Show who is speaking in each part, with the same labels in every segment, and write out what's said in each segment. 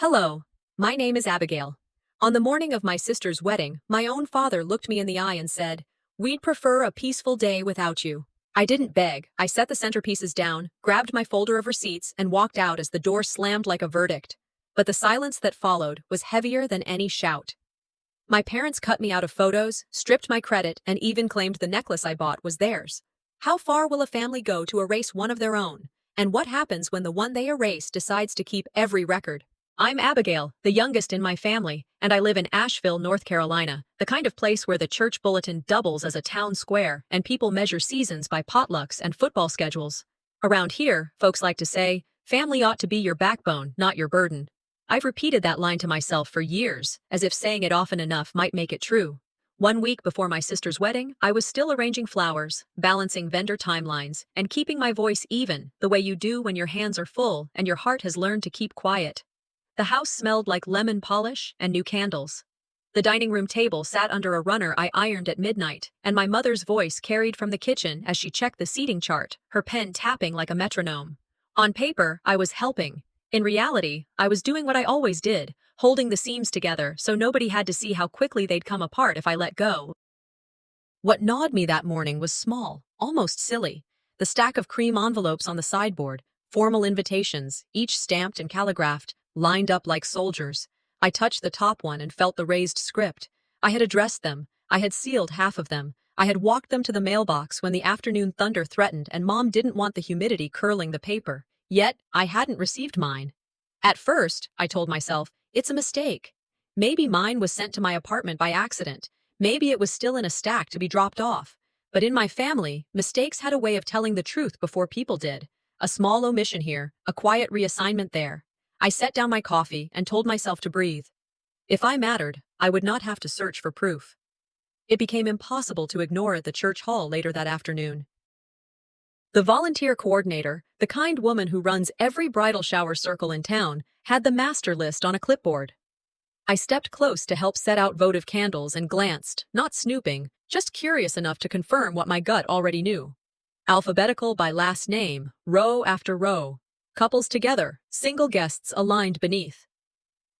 Speaker 1: Hello, my name is Abigail. On the morning of my sister's wedding, my own father looked me in the eye and said, "We'd prefer a peaceful day without you." I didn't beg. I set the centerpieces down, grabbed my folder of receipts, and walked out as the door slammed like a verdict. But the silence that followed was heavier than any shout. My parents cut me out of photos, stripped my credit, and even claimed the necklace I bought was theirs. How far will a family go to erase one of their own? And what happens when the one they erase decides to keep every record? I'm Abigail, the youngest in my family, and I live in Asheville, North Carolina, the kind of place where the church bulletin doubles as a town square and people measure seasons by potlucks and football schedules. Around here, folks like to say, family ought to be your backbone, not your burden. I've repeated that line to myself for years, as if saying it often enough might make it true. 1 week before my sister's wedding, I was still arranging flowers, balancing vendor timelines, and keeping my voice even, the way you do when your hands are full and your heart has learned to keep quiet. The house smelled like lemon polish and new candles. The dining room table sat under a runner I ironed at midnight, and my mother's voice carried from the kitchen as she checked the seating chart, her pen tapping like a metronome. On paper, I was helping. In reality, I was doing what I always did, holding the seams together so nobody had to see how quickly they'd come apart if I let go. What gnawed me that morning was small, almost silly. The stack of cream envelopes on the sideboard, formal invitations, each stamped and calligraphed, lined up like soldiers. I touched the top one and felt the raised script. I had addressed them. I had sealed half of them. I had walked them to the mailbox when the afternoon thunder threatened and Mom didn't want the humidity curling the paper. Yet, I hadn't received mine. At first, I told myself, it's a mistake. Maybe mine was sent to my apartment by accident. Maybe it was still in a stack to be dropped off. But in my family, mistakes had a way of telling the truth before people did. A small omission here, a quiet reassignment there. I set down my coffee and told myself to breathe. If I mattered, I would not have to search for proof. It became impossible to ignore at the church hall later that afternoon. The volunteer coordinator, the kind woman who runs every bridal shower circle in town, had the master list on a clipboard. I stepped close to help set out votive candles and glanced, not snooping, just curious enough to confirm what my gut already knew. Alphabetical by last name, row after row. Couples together, single guests aligned beneath.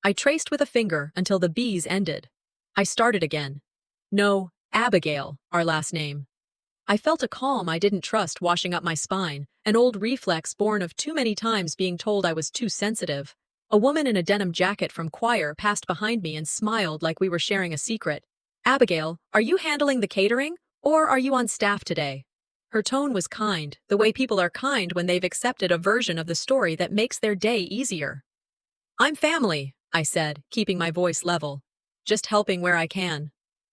Speaker 1: I traced with a finger until the B's ended. I started again. No, Abigail, our last name. I felt a calm I didn't trust washing up my spine, an old reflex born of too many times being told I was too sensitive. A woman in a denim jacket from choir passed behind me and smiled like we were sharing a secret. "Abigail, are you handling the catering, or are you on staff today?" Her tone was kind, the way people are kind when they've accepted a version of the story that makes their day easier. "I'm family," I said, keeping my voice level. "Just helping where I can."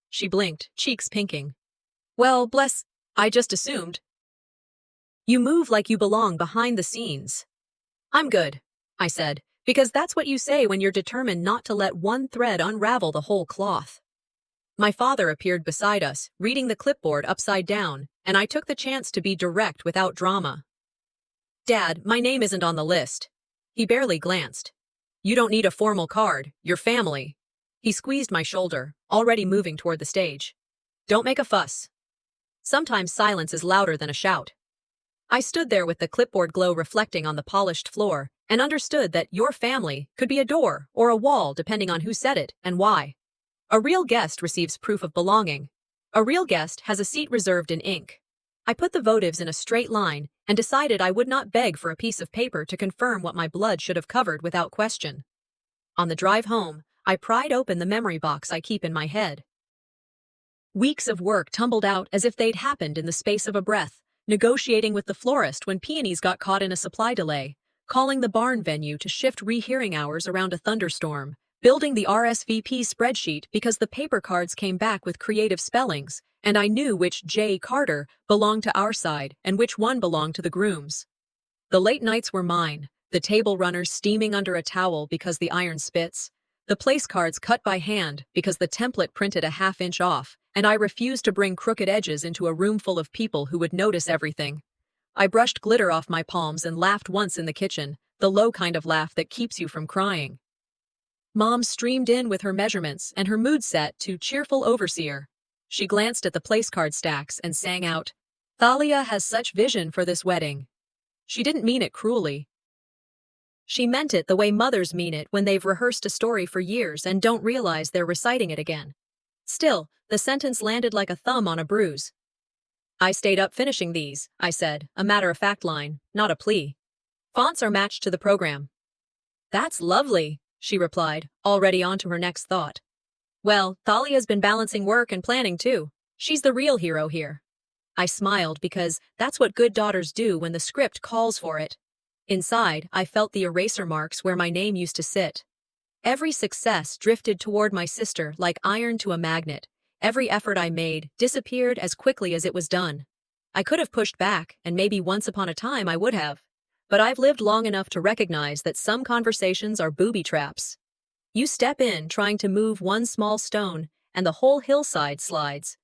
Speaker 1: She blinked, cheeks pinking. "Well, bless, I just assumed." "You move like you belong behind the scenes." "I'm good," I said, because that's what you say when you're determined not to let one thread unravel the whole cloth. My father appeared beside us, reading the clipboard upside down, and I took the chance to be direct without drama. "Dad, my name isn't on the list." He barely glanced. "You don't need a formal card, you're family." He squeezed my shoulder, already moving toward the stage. "Don't make a fuss. Sometimes silence is louder than a shout." I stood there with the clipboard glow reflecting on the polished floor, and understood that your family could be a door or a wall depending on who said it and why. A real guest receives proof of belonging. A real guest has a seat reserved in ink. I put the votives in a straight line and decided I would not beg for a piece of paper to confirm what my blood should have covered without question. On the drive home, I pried open the memory box I keep in my head. Weeks of work tumbled out as if they'd happened in the space of a breath, negotiating with the florist when peonies got caught in a supply delay, calling the barn venue to shift rehearing hours around a thunderstorm, building the RSVP spreadsheet because the paper cards came back with creative spellings, and I knew which J. Carter belonged to our side and which one belonged to the grooms. The late nights were mine, the table runners steaming under a towel because the iron spits, the place cards cut by hand because the template printed a half-inch off, and I refused to bring crooked edges into a room full of people who would notice everything. I brushed glitter off my palms and laughed once in the kitchen, the low kind of laugh that keeps you from crying. Mom streamed in with her measurements and her mood set to cheerful overseer. She glanced at the place card stacks and sang out, "Thalia has such vision for this wedding." She didn't mean it cruelly. She meant it the way mothers mean it when they've rehearsed a story for years and don't realize they're reciting it again. Still, the sentence landed like a thumb on a bruise. I stayed up finishing these, I said, a matter-of-fact line, not a plea. Fonts are matched to the program. That's lovely, she replied, already on to her next thought. Well, Thalia's been balancing work and planning too. She's the real hero here. I smiled because that's what good daughters do when the script calls for it. Inside, I felt the eraser marks where my name used to sit. Every success drifted toward my sister like iron to a magnet. Every effort I made disappeared as quickly as it was done. I could have pushed back, and maybe once upon a time I would have. But I've lived long enough to recognize that some conversations are booby traps. You step in trying to move one small stone, and the whole hillside slides.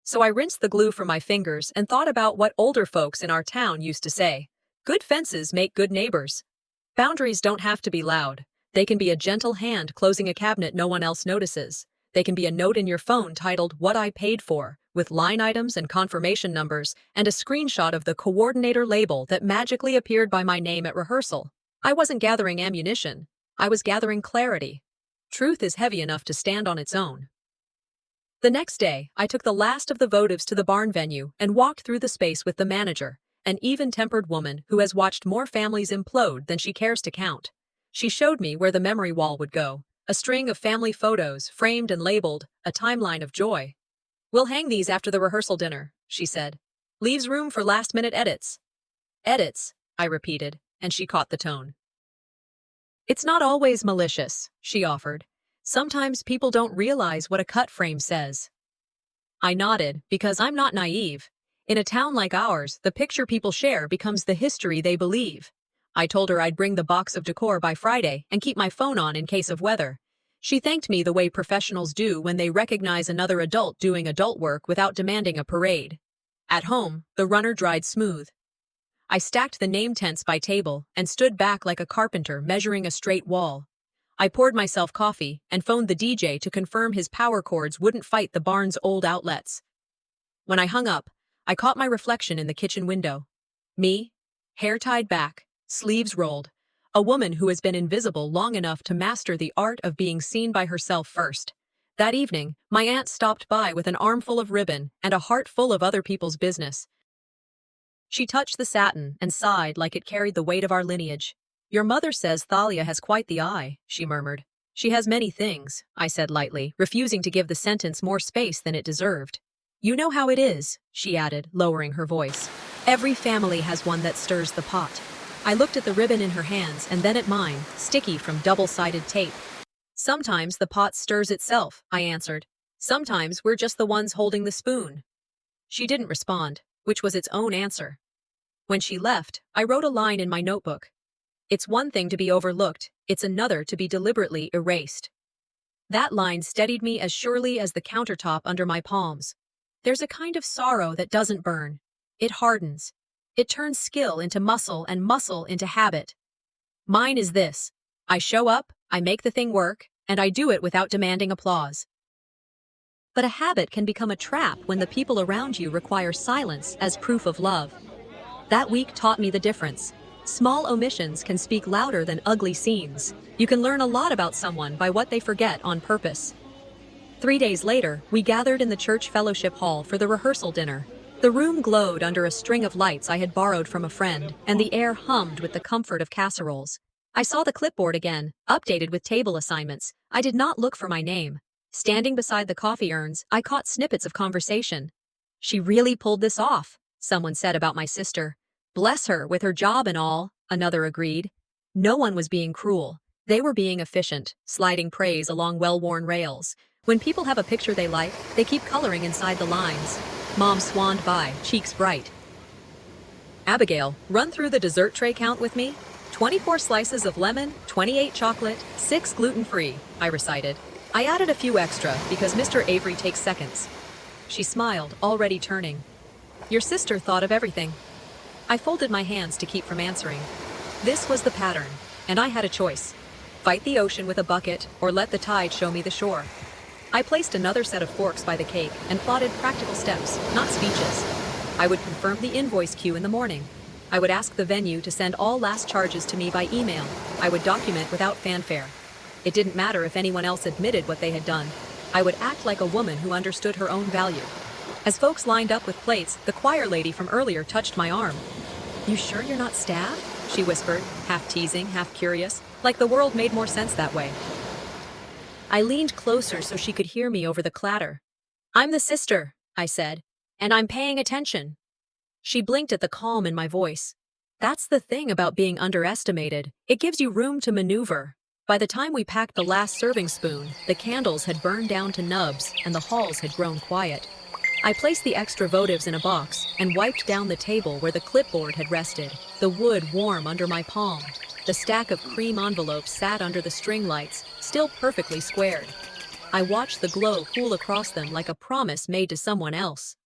Speaker 1: So I rinsed the glue from my fingers and thought about what older folks in our town used to say. Good fences make good neighbors. Boundaries don't have to be loud. They can be a gentle hand closing a cabinet no one else notices. They can be a note in your phone titled "What I Paid For," with line items and confirmation numbers, and a screenshot of the coordinator label that magically appeared by my name at rehearsal. I wasn't gathering ammunition. I was gathering clarity. Truth is heavy enough to stand on its own. The next day, I took the last of the votives to the barn venue and walked through the space with the manager, an even-tempered woman who has watched more families implode than she cares to count. She showed me where the memory wall would go, a string of family photos framed and labeled, a timeline of joy. We'll hang these after the rehearsal dinner, she said. Leaves room for last-minute edits. Edits, I repeated, and she caught the tone. It's not always malicious, she offered. Sometimes people don't realize what a cut frame says. I nodded, because I'm not naive. In a town like ours, the picture people share becomes the history they believe. I told her I'd bring the box of decor by Friday and keep my phone on in case of weather. She thanked me the way professionals do when they recognize another adult doing adult work without demanding a parade. At home, the runner dried smooth. I stacked the name tents by table and stood back like a carpenter measuring a straight wall. I poured myself coffee and phoned the DJ to confirm his power cords wouldn't fight the barn's old outlets. When I hung up, I caught my reflection in the kitchen window. Me, hair tied back, sleeves rolled, a woman who has been invisible long enough to master the art of being seen by herself first. That evening, my aunt stopped by with an armful of ribbon and a heart full of other people's business. She touched the satin and sighed like it carried the weight of our lineage. Your mother says Thalia has quite the eye, she murmured. She has many things, I said lightly, refusing to give the sentence more space than it deserved. You know how it is, she added, lowering her voice. Every family has one that stirs the pot. I looked at the ribbon in her hands and then at mine, sticky from double-sided tape. Sometimes the pot stirs itself, I answered. Sometimes we're just the ones holding the spoon. She didn't respond, which was its own answer. When she left, I wrote a line in my notebook. It's one thing to be overlooked, it's another to be deliberately erased. That line steadied me as surely as the countertop under my palms. There's a kind of sorrow that doesn't burn. It hardens. It turns skill into muscle and muscle into habit. Mine is this. I show up, I make the thing work, and I do it without demanding applause. But a habit can become a trap when the people around you require silence as proof of love. That week taught me the difference. Small omissions can speak louder than ugly scenes. You can learn a lot about someone by what they forget on purpose. 3 days later, we gathered in the church fellowship hall for the rehearsal dinner. The room glowed under a string of lights I had borrowed from a friend, and the air hummed with the comfort of casseroles. I saw the clipboard again, updated with table assignments. I did not look for my name. Standing beside the coffee urns, I caught snippets of conversation. She really pulled this off, someone said about my sister. Bless her, with her job and all, another agreed. No one was being cruel. They were being efficient, sliding praise along well-worn rails. When people have a picture they like, they keep coloring inside the lines. Mom swanned by, cheeks bright. Abigail, run through the dessert tray count with me. 24 slices of lemon, 28 chocolate, 6 gluten-free, I recited. I added a few extra because Mr. Avery takes seconds. She smiled, already turning. Your sister thought of everything. I folded my hands to keep from answering. This was the pattern, and I had a choice. Fight the ocean with a bucket or let the tide show me the shore. I placed another set of forks by the cake and plotted practical steps, not speeches. I would confirm the invoice queue in the morning. I would ask the venue to send all last charges to me by email. I would document without fanfare. It didn't matter if anyone else admitted what they had done. I would act like a woman who understood her own value. As folks lined up with plates, the choir lady from earlier touched my arm. "You sure you're not staff?" she whispered, half teasing, half curious, like the world made more sense that way. I leaned closer so she could hear me over the clatter. "I'm the sister," I said, "and I'm paying attention." She blinked at the calm in my voice. That's the thing about being underestimated. It gives you room to maneuver. By the time we packed the last serving spoon, the candles had burned down to nubs and the halls had grown quiet. I placed the extra votives in a box and wiped down the table where the clipboard had rested, the wood warm under my palm. The stack of cream envelopes sat under the string lights, still perfectly squared. I watched the glow cool across them like a promise made to someone else.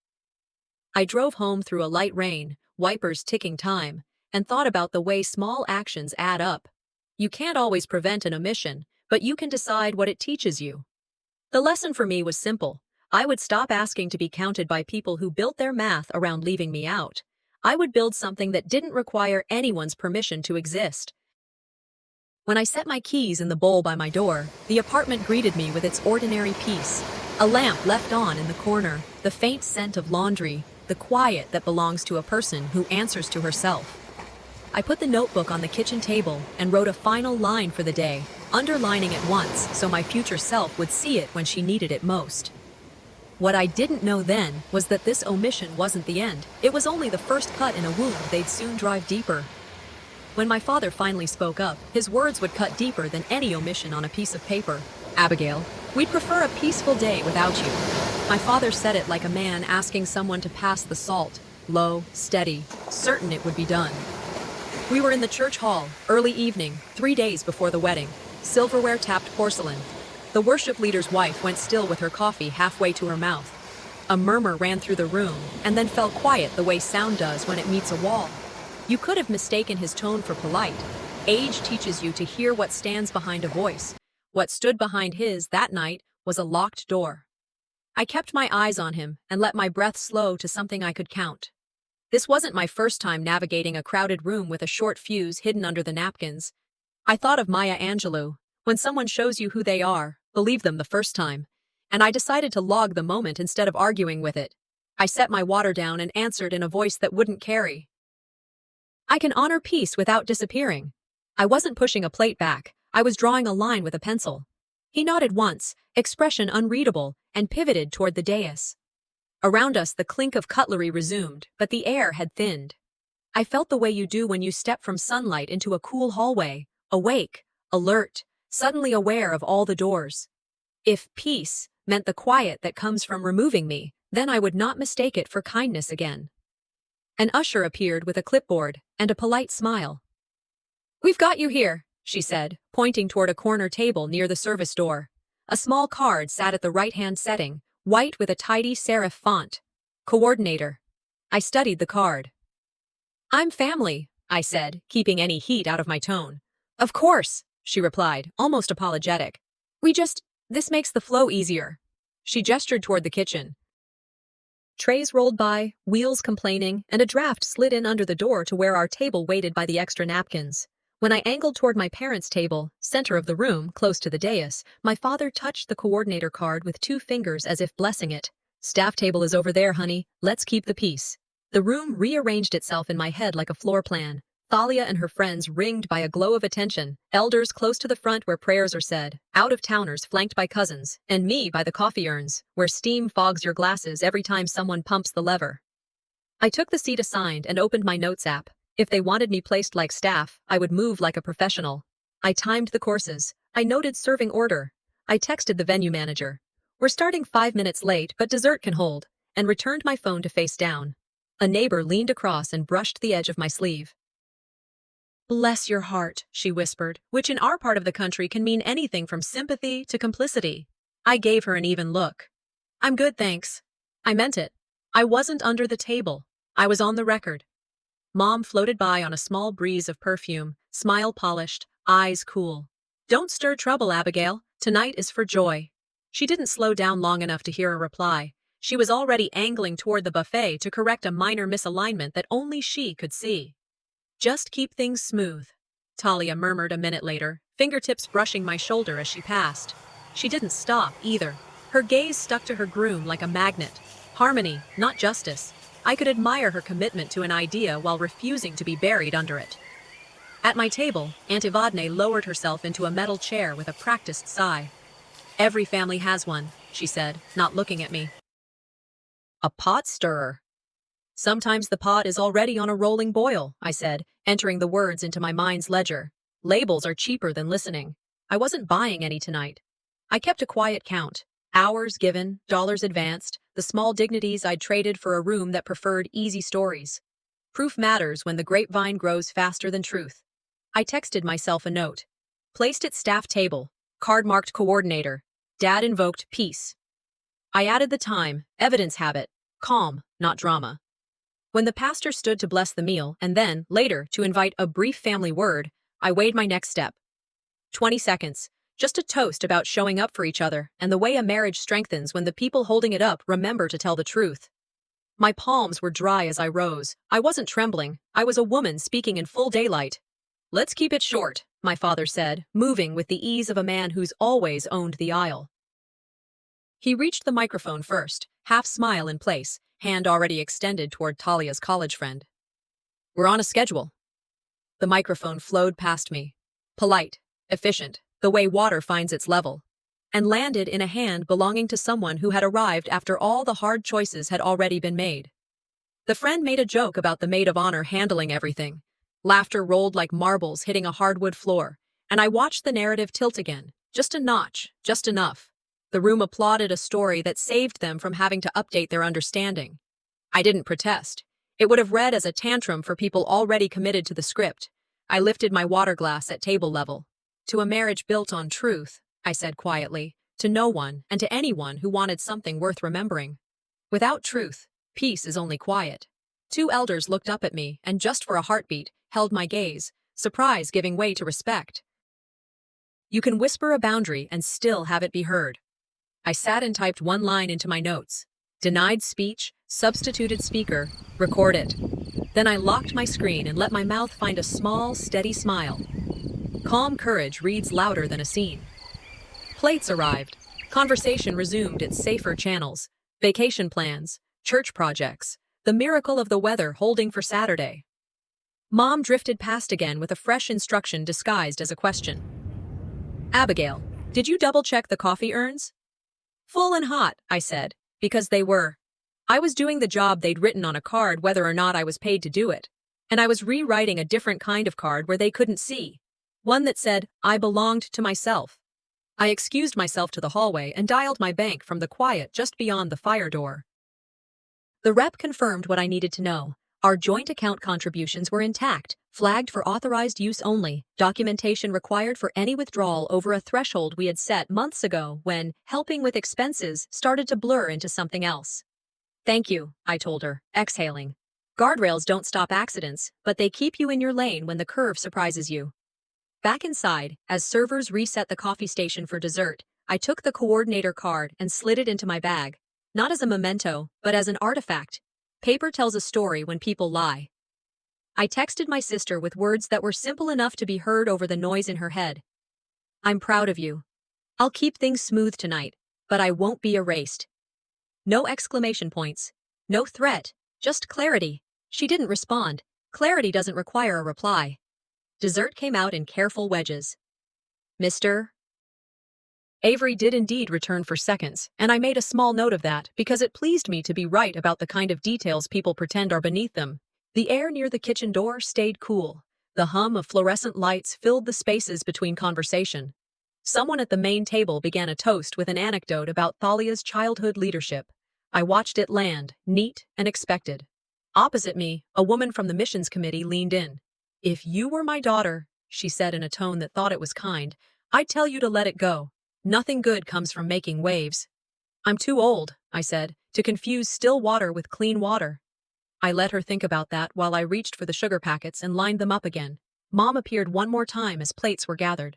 Speaker 1: I drove home through a light rain, wipers ticking time, and thought about the way small actions add up. You can't always prevent an omission, but you can decide what it teaches you. The lesson for me was simple. I would stop asking to be counted by people who built their math around leaving me out. I would build something that didn't require anyone's permission to exist. When I set my keys in the bowl by my door, the apartment greeted me with its ordinary peace. A lamp left on in the corner, the faint scent of laundry, the quiet that belongs to a person who answers to herself. I put the notebook on the kitchen table and wrote a final line for the day, underlining it once so my future self would see it when she needed it most. What I didn't know then was that this omission wasn't the end. It was only the first cut in a wound they'd soon drive deeper. When my father finally spoke up, his words would cut deeper than any omission on a piece of paper. "Abigail, we'd prefer a peaceful day without you." My father said it like a man asking someone to pass the salt, low, steady, certain it would be done. We were in the church hall, early evening, 3 days before the wedding. Silverware tapped porcelain. The worship leader's wife went still with her coffee halfway to her mouth. A murmur ran through the room, and then fell quiet the way sound does when it meets a wall. You could have mistaken his tone for polite. Age teaches you to hear what stands behind a voice. What stood behind his that night was a locked door. I kept my eyes on him and let my breath slow to something I could count. This wasn't my first time navigating a crowded room with a short fuse hidden under the napkins. I thought of Maya Angelou. When someone shows you who they are, believe them the first time. And I decided to log the moment instead of arguing with it. I set my water down and answered in a voice that wouldn't carry. "I can honor peace without disappearing." I wasn't pushing a plate back. I was drawing a line with a pencil. He nodded once, expression unreadable, and pivoted toward the dais. Around us, the clink of cutlery resumed, but the air had thinned. I felt the way you do when you step from sunlight into a cool hallway, awake, alert, suddenly aware of all the doors. If peace meant the quiet that comes from removing me, then I would not mistake it for kindness again. An usher appeared with a clipboard and a polite smile. "We've got you here," she said, pointing toward a corner table near the service door. A small card sat at the right-hand setting, white with a tidy serif font. "Coordinator." I studied the card. "I'm family," I said, keeping any heat out of my tone. "Of course," she replied, almost apologetic. This makes the flow easier." She gestured toward the kitchen. Trays rolled by, wheels complaining, and a draft slid in under the door to where our table waited by the extra napkins. When I angled toward my parents' table, center of the room, close to the dais, my father touched the coordinator card with 2 fingers as if blessing it. "Staff table is over there, honey. Let's keep the peace." The room rearranged itself in my head like a floor plan. Thalia and her friends ringed by a glow of attention, elders close to the front where prayers are said, out-of-towners flanked by cousins, and me by the coffee urns, where steam fogs your glasses every time someone pumps the lever. I took the seat assigned and opened my notes app. If they wanted me placed like staff, I would move like a professional. I timed the courses. I noted serving order. I texted the venue manager. "We're starting 5 minutes late, but dessert can hold," and returned my phone to face down. A neighbor leaned across and brushed the edge of my sleeve. "Bless your heart," she whispered, which in our part of the country can mean anything from sympathy to complicity. I gave her an even look. "I'm good, thanks." I meant it. I wasn't under the table. I was on the record. Mom floated by on a small breeze of perfume, smile polished, eyes cool. "Don't stir trouble, Abigail. Tonight is for joy." She didn't slow down long enough to hear a reply. She was already angling toward the buffet to correct a minor misalignment that only she could see. Just keep things smooth, Talia murmured a minute later, fingertips brushing my shoulder as she passed. She didn't stop, either. Her gaze stuck to her groom like a magnet. Harmony, not justice. I could admire her commitment to an idea while refusing to be buried under it. At my table, Aunt Evadne lowered herself into a metal chair with a practiced sigh. Every family has one, she said, not looking at me. A pot stirrer. Sometimes the pot is already on a rolling boil, I said, entering the words into my mind's ledger. Labels are cheaper than listening. I wasn't buying any tonight. I kept a quiet count. Hours given, dollars advanced, the small dignities I'd traded for a room that preferred easy stories. Proof matters when the grapevine grows faster than truth. I texted myself a note. Placed at staff table. Card marked coordinator. Dad invoked peace. I added the time, evidence habit, calm, not drama. When the pastor stood to bless the meal and then, later, to invite a brief family word, I weighed my next step. 20 seconds. Just a toast about showing up for each other and the way a marriage strengthens when the people holding it up remember to tell the truth. My palms were dry as I rose. I wasn't trembling. I was a woman speaking in full daylight. Let's keep it short, my father said, moving with the ease of a man who's always owned the aisle. He reached the microphone first, half smile in place, hand already extended toward Talia's college friend. We're on a schedule. The microphone flowed past me. Polite, efficient, the way water finds its level, and landed in a hand belonging to someone who had arrived after all the hard choices had already been made. The friend made a joke about the maid of honor handling everything. Laughter rolled like marbles hitting a hardwood floor, and I watched the narrative tilt again. Just a notch, just enough. The room applauded a story that saved them from having to update their understanding. I didn't protest. It would have read as a tantrum for people already committed to the script. I lifted my water glass at table level. To a marriage built on truth, I said quietly, to no one and to anyone who wanted something worth remembering. Without truth, peace is only quiet. Two elders looked up at me and just for a heartbeat, held my gaze, surprise giving way to respect. You can whisper a boundary and still have it be heard. I sat and typed one line into my notes. Denied speech, substituted speaker, record it. Then I locked my screen and let my mouth find a small, steady smile. Calm courage reads louder than a scene. Plates arrived. Conversation resumed its safer channels. Vacation plans, church projects, the miracle of the weather holding for Saturday. Mom drifted past again with a fresh instruction disguised as a question. Abigail, did you double-check the coffee urns? Full and hot, I said, because they were. I was doing the job they'd written on a card whether or not I was paid to do it. And I was rewriting a different kind of card where they couldn't see. One that said, I belonged to myself. I excused myself to the hallway and dialed my bank from the quiet just beyond the fire door. The rep confirmed what I needed to know. Our joint account contributions were intact, flagged for authorized use only, documentation required for any withdrawal over a threshold we had set months ago when helping with expenses started to blur into something else. Thank you, I told her, exhaling. Guardrails don't stop accidents, but they keep you in your lane when the curve surprises you. Back inside, as servers reset the coffee station for dessert, I took the coordinator card and slid it into my bag. Not as a memento, but as an artifact. Paper tells a story when people lie. I texted my sister with words that were simple enough to be heard over the noise in her head. I'm proud of you. I'll keep things smooth tonight, but I won't be erased. No exclamation points. No threat. Just clarity. She didn't respond. Clarity doesn't require a reply. Dessert came out in careful wedges. Mr. Avery did indeed return for seconds, and I made a small note of that because it pleased me to be right about the kind of details people pretend are beneath them. The air near the kitchen door stayed cool. The hum of fluorescent lights filled the spaces between conversation. Someone at the main table began a toast with an anecdote about Thalia's childhood leadership. I watched it land, neat and expected. Opposite me, a woman from the missions committee leaned in. If you were my daughter, she said in a tone that thought it was kind, I'd tell you to let it go. Nothing good comes from making waves. I'm too old, I said, to confuse still water with clean water. I let her think about that while I reached for the sugar packets and lined them up again. Mom appeared one more time as plates were gathered.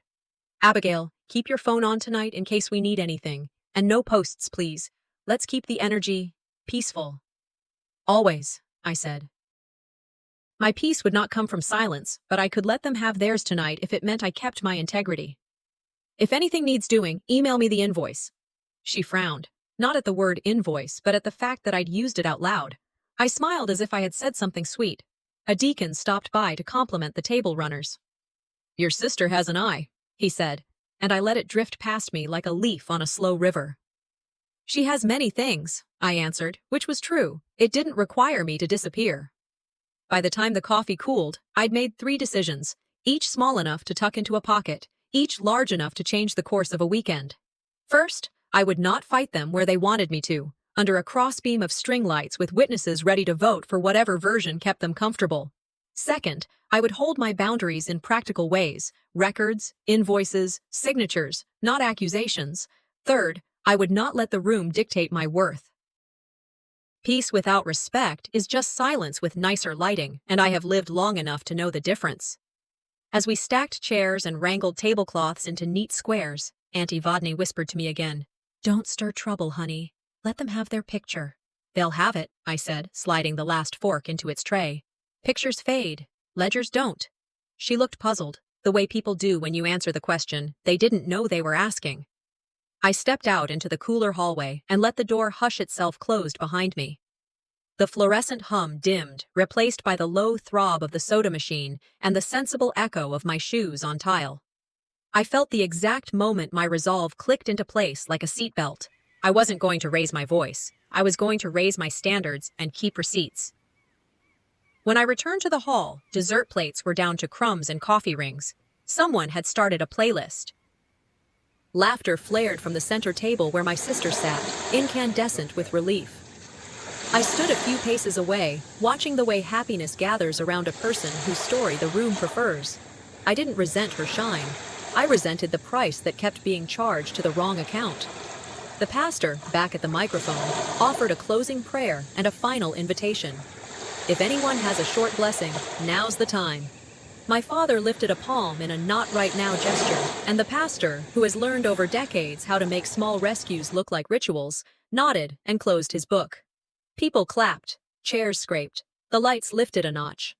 Speaker 1: Abigail, keep your phone on tonight in case we need anything. And no posts, please. Let's keep the energy peaceful. Always, I said. My peace would not come from silence, but I could let them have theirs tonight if it meant I kept my integrity. If anything needs doing, email me the invoice. She frowned, not at the word invoice, but at the fact that I'd used it out loud. I smiled as if I had said something sweet. A deacon stopped by to compliment the table runners. Your sister has an eye, he said, and I let it drift past me like a leaf on a slow river. She has many things, I answered, which was true. It didn't require me to disappear. By the time the coffee cooled, I'd made 3 decisions, each small enough to tuck into a pocket, each large enough to change the course of a weekend. First, I would not fight them where they wanted me to, under a crossbeam of string lights with witnesses ready to vote for whatever version kept them comfortable. Second, I would hold my boundaries in practical ways, records, invoices, signatures, not accusations. Third, I would not let the room dictate my worth. Peace without respect is just silence with nicer lighting, and I have lived long enough to know the difference. As we stacked chairs and wrangled tablecloths into neat squares, Auntie Vodney whispered to me again, "Don't stir trouble, honey. Let them have their picture." "They'll have it," I said, sliding the last fork into its tray. "Pictures fade. Ledgers don't." She looked puzzled, the way people do when you answer the question they didn't know they were asking. I stepped out into the cooler hallway and let the door hush itself closed behind me. The fluorescent hum dimmed, replaced by the low throb of the soda machine and the sensible echo of my shoes on tile. I felt the exact moment my resolve clicked into place like a seatbelt. I wasn't going to raise my voice. I was going to raise my standards and keep receipts. When I returned to the hall, dessert plates were down to crumbs and coffee rings. Someone had started a playlist. Laughter flared from the center table where my sister sat, incandescent with relief. I stood a few paces away, watching the way happiness gathers around a person whose story the room prefers. I didn't resent her shine. I resented the price that kept being charged to the wrong account. The pastor, back at the microphone, offered a closing prayer and a final invitation. If anyone has a short blessing, now's the time. My father lifted a palm in a not right now gesture, and the pastor, who has learned over decades how to make small rescues look like rituals, nodded and closed his book. People clapped, chairs scraped, the lights lifted a notch.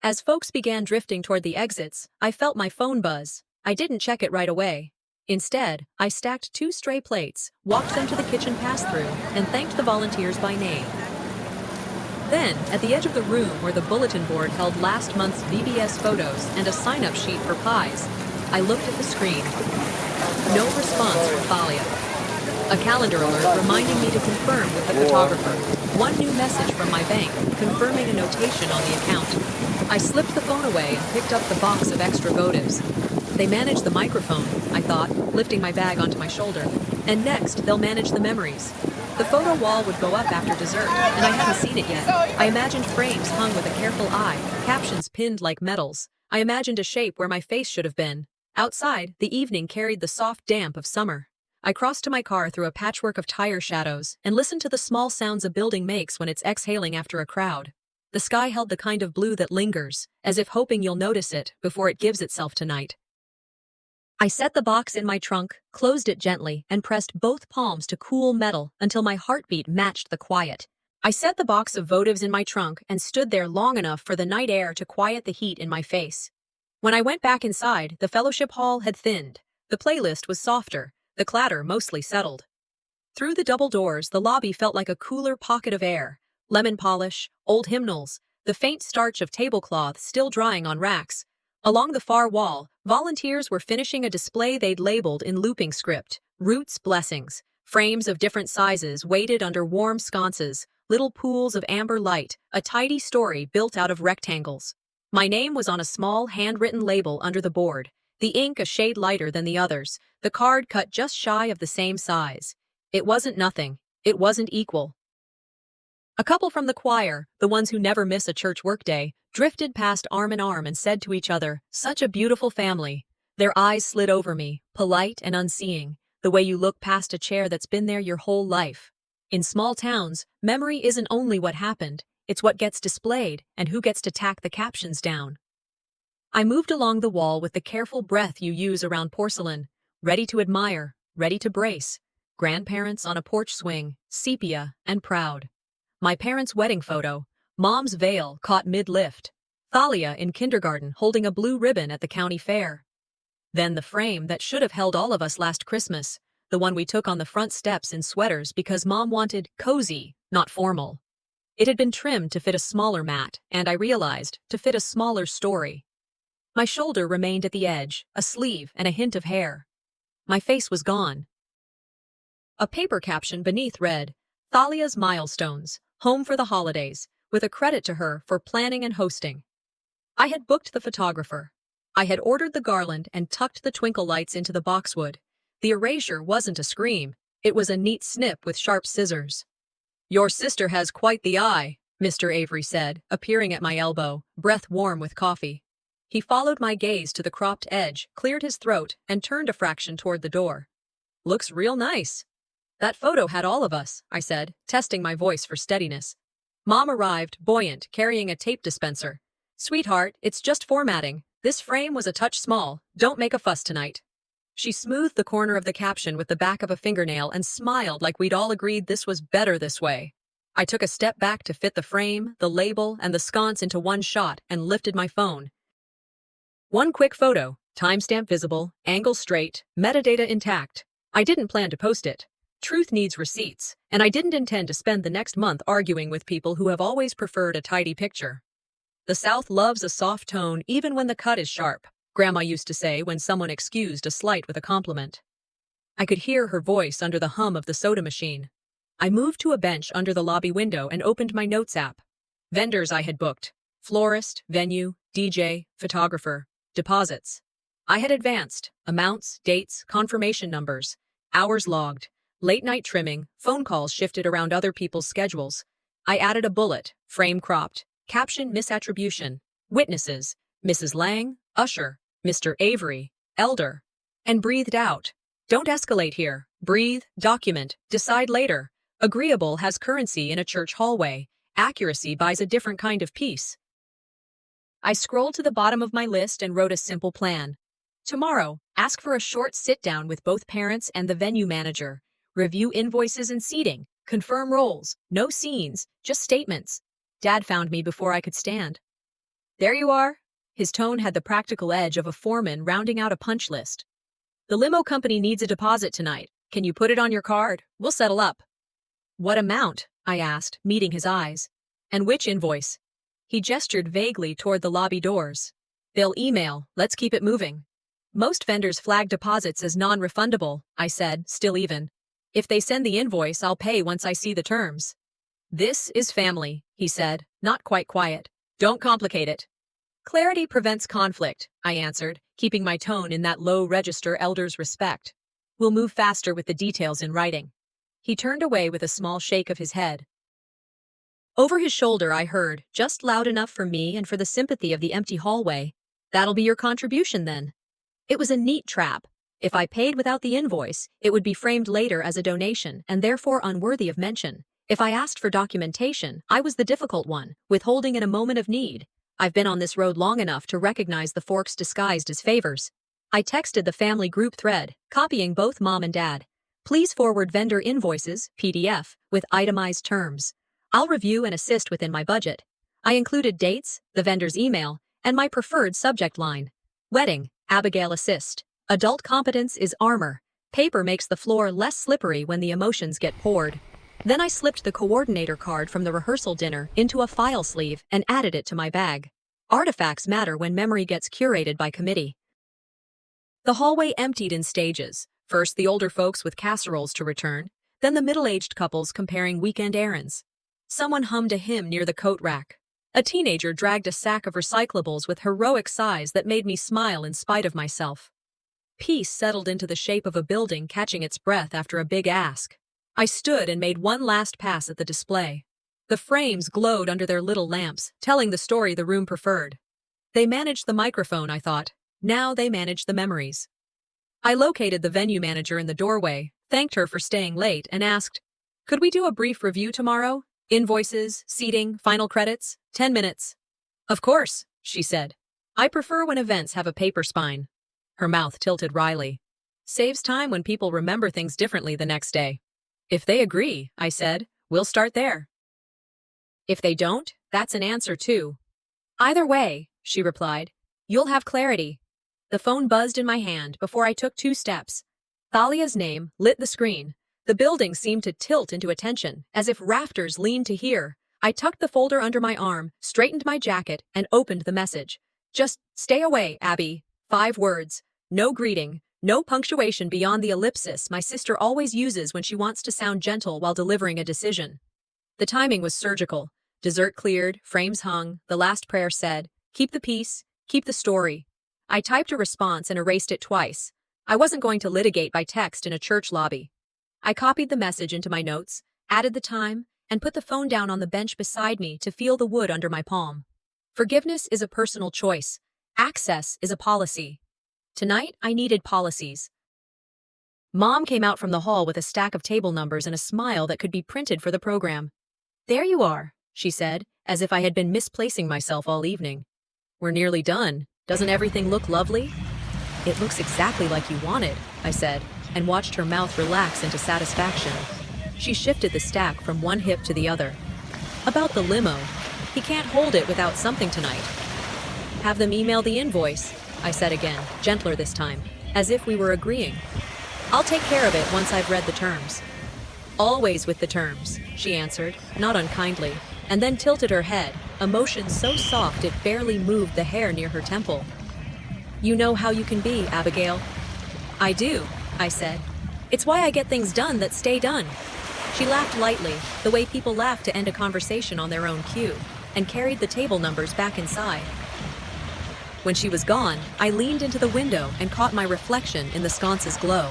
Speaker 1: As folks began drifting toward the exits, I felt my phone buzz. I didn't check it right away. Instead, I stacked 2 stray plates, walked them to the kitchen pass-through, and thanked the volunteers by name. Then, at the edge of the room where the bulletin board held last month's VBS photos and a sign-up sheet for pies, I looked at the screen. No response from Thalia. A calendar alert reminding me to confirm with the photographer. One new message from my bank, confirming a notation on the account. I slipped the phone away and picked up the box of extra votives. They manage the microphone, I thought, lifting my bag onto my shoulder. And next, they'll manage the memories. The photo wall would go up after dessert, and I hadn't seen it yet. I imagined frames hung with a careful eye, captions pinned like medals. I imagined a shape where my face should have been. Outside, the evening carried the soft damp of summer. I crossed to my car through a patchwork of tire shadows and listened to the small sounds a building makes when it's exhaling after a crowd. The sky held the kind of blue that lingers, as if hoping you'll notice it before it gives itself tonight. I set the box in my trunk, closed it gently, and pressed both palms to cool metal until my heartbeat matched the quiet. I set the box of votives in my trunk and stood there long enough for the night air to quiet the heat in my face. When I went back inside, the fellowship hall had thinned. The playlist was softer, the clatter mostly settled. Through the double doors, the lobby felt like a cooler pocket of air. Lemon polish, old hymnals, the faint starch of tablecloth still drying on racks. Along the far wall, volunteers were finishing a display they'd labeled in looping script, Roots Blessings. Frames of different sizes waited under warm sconces, little pools of amber light, a tidy story built out of rectangles. My name was on a small handwritten label under the board, the ink a shade lighter than the others, the card cut just shy of the same size. It wasn't nothing. It wasn't equal. A couple from the choir, the ones who never miss a church workday, drifted past arm in arm and said to each other, "Such a beautiful family." Their eyes slid over me, polite and unseeing, the way you look past a chair that's been there your whole life. In small towns, memory isn't only what happened, it's what gets displayed and who gets to tack the captions down. I moved along the wall with the careful breath you use around porcelain, ready to admire, ready to brace. Grandparents on a porch swing, sepia and proud. My parents' wedding photo, Mom's veil caught mid-lift. Thalia in kindergarten holding a blue ribbon at the county fair. Then the frame that should have held all of us last Christmas, the one we took on the front steps in sweaters because Mom wanted cozy, not formal. It had been trimmed to fit a smaller mat, and I realized, to fit a smaller story. My shoulder remained at the edge, a sleeve and a hint of hair. My face was gone. A paper caption beneath read, Thalia's Milestones, Home for the Holidays, with a credit to her for planning and hosting. I had booked the photographer. I had ordered the garland and tucked the twinkle lights into the boxwood. The erasure wasn't a scream. It was a neat snip with sharp scissors. Your sister has quite the eye, Mr. Avery said, appearing at my elbow, breath warm with coffee. He followed my gaze to the cropped edge, cleared his throat, and turned a fraction toward the door. Looks real nice. That photo had all of us, I said, testing my voice for steadiness. Mom arrived, buoyant, carrying a tape dispenser. Sweetheart, it's just formatting. This frame was a touch small. Don't make a fuss tonight. She smoothed the corner of the caption with the back of a fingernail and smiled like we'd all agreed this was better this way. I took a step back to fit the frame, the label, and the sconce into one shot and lifted my phone. One quick photo, timestamp visible, angle straight, metadata intact. I didn't plan to post it. Truth needs receipts, and I didn't intend to spend the next month arguing with people who have always preferred a tidy picture. The South loves a soft tone even when the cut is sharp, Grandma used to say when someone excused a slight with a compliment. I could hear her voice under the hum of the soda machine. I moved to a bench under the lobby window and opened my notes app. Vendors I had booked. Florist, venue, DJ, photographer, deposits. I had advanced. Amounts, dates, confirmation numbers, hours logged, late night trimming, phone calls shifted around other people's schedules. I added a bullet, frame cropped, caption misattribution, witnesses, Mrs. Lang, usher, Mr. Avery, elder, and breathed out. Don't escalate here. Breathe, document, decide later. Agreeable has currency in a church hallway. Accuracy buys a different kind of peace. I scrolled to the bottom of my list and wrote a simple plan. Tomorrow, ask for a short sit-down with both parents and the venue manager. Review invoices and seating. Confirm roles. No scenes, just statements. Dad found me before I could stand. There you are. His tone had the practical edge of a foreman rounding out a punch list. The limo company needs a deposit tonight. Can you put it on your card? We'll settle up. What amount? I asked, meeting his eyes. And which invoice? He gestured vaguely toward the lobby doors. They'll email. Let's keep it moving. Most vendors flag deposits as non-refundable, I said, still even. If they send the invoice, I'll pay once I see the terms. This is family, he said, not quite quiet. Don't complicate it. Clarity prevents conflict, I answered, keeping my tone in that low register elders respect. We'll move faster with the details in writing. He turned away with a small shake of his head. Over his shoulder I heard, just loud enough for me and for the sympathy of the empty hallway. That'll be your contribution then. It was a neat trap. If I paid without the invoice, it would be framed later as a donation and therefore unworthy of mention. If I asked for documentation, I was the difficult one, withholding in a moment of need. I've been on this road long enough to recognize the forks disguised as favors. I texted the family group thread, copying both Mom and Dad. Please forward vendor invoices, PDF, with itemized terms. I'll review and assist within my budget. I included dates, the vendor's email, and my preferred subject line. Wedding, Abigail assist. Adult competence is armor. Paper makes the floor less slippery when the emotions get poured. Then I slipped the coordinator card from the rehearsal dinner into a file sleeve and added it to my bag. Artifacts matter when memory gets curated by committee. The hallway emptied in stages. First the older folks with casseroles to return, then the middle-aged couples comparing weekend errands. Someone hummed a hymn near the coat rack. A teenager dragged a sack of recyclables with heroic sighs that made me smile in spite of myself. Peace settled into the shape of a building catching its breath after a big ask. I stood and made one last pass at the display. The frames glowed under their little lamps, telling the story the room preferred. They managed the microphone, I thought. Now they managed the memories. I located the venue manager in the doorway, thanked her for staying late, and asked, could we do a brief review tomorrow? Invoices, seating, final credits, 10 minutes. Of course, she said. I prefer when events have a paper spine. Her mouth tilted wryly. Saves time when people remember things differently the next day. If they agree, I said, we'll start there. If they don't, that's an answer too. Either way, she replied, you'll have clarity. The phone buzzed in my hand before I took 2 steps. Thalia's name lit the screen. The building seemed to tilt into attention, as if rafters leaned to hear. I tucked the folder under my arm, straightened my jacket, and opened the message. Just stay away, Abby. 5 words. No greeting, no punctuation beyond the ellipsis my sister always uses when she wants to sound gentle while delivering a decision. The timing was surgical. Dessert cleared, frames hung, the last prayer said, keep the peace, keep the story. I typed a response and erased it twice. I wasn't going to litigate by text in a church lobby. I copied the message into my notes, added the time, and put the phone down on the bench beside me to feel the wood under my palm. Forgiveness is a personal choice. Access is a policy. Tonight, I needed policies. Mom came out from the hall with a stack of table numbers and a smile that could be printed for the program. There you are, she said, as if I had been misplacing myself all evening. We're nearly done. Doesn't everything look lovely? It looks exactly like you wanted, I said, and watched her mouth relax into satisfaction. She shifted the stack from one hip to the other. About the limo. He can't hold it without something tonight. Have them email the invoice, I said again, gentler this time, as if we were agreeing. I'll take care of it once I've read the terms. Always with the terms, she answered, not unkindly, and then tilted her head, a motion so soft it barely moved the hair near her temple. You know how you can be, Abigail. I do, I said. It's why I get things done that stay done. She laughed lightly, the way people laugh to end a conversation on their own cue, and carried the table numbers back inside. When she was gone, I leaned into the window and caught my reflection in the sconce's glow.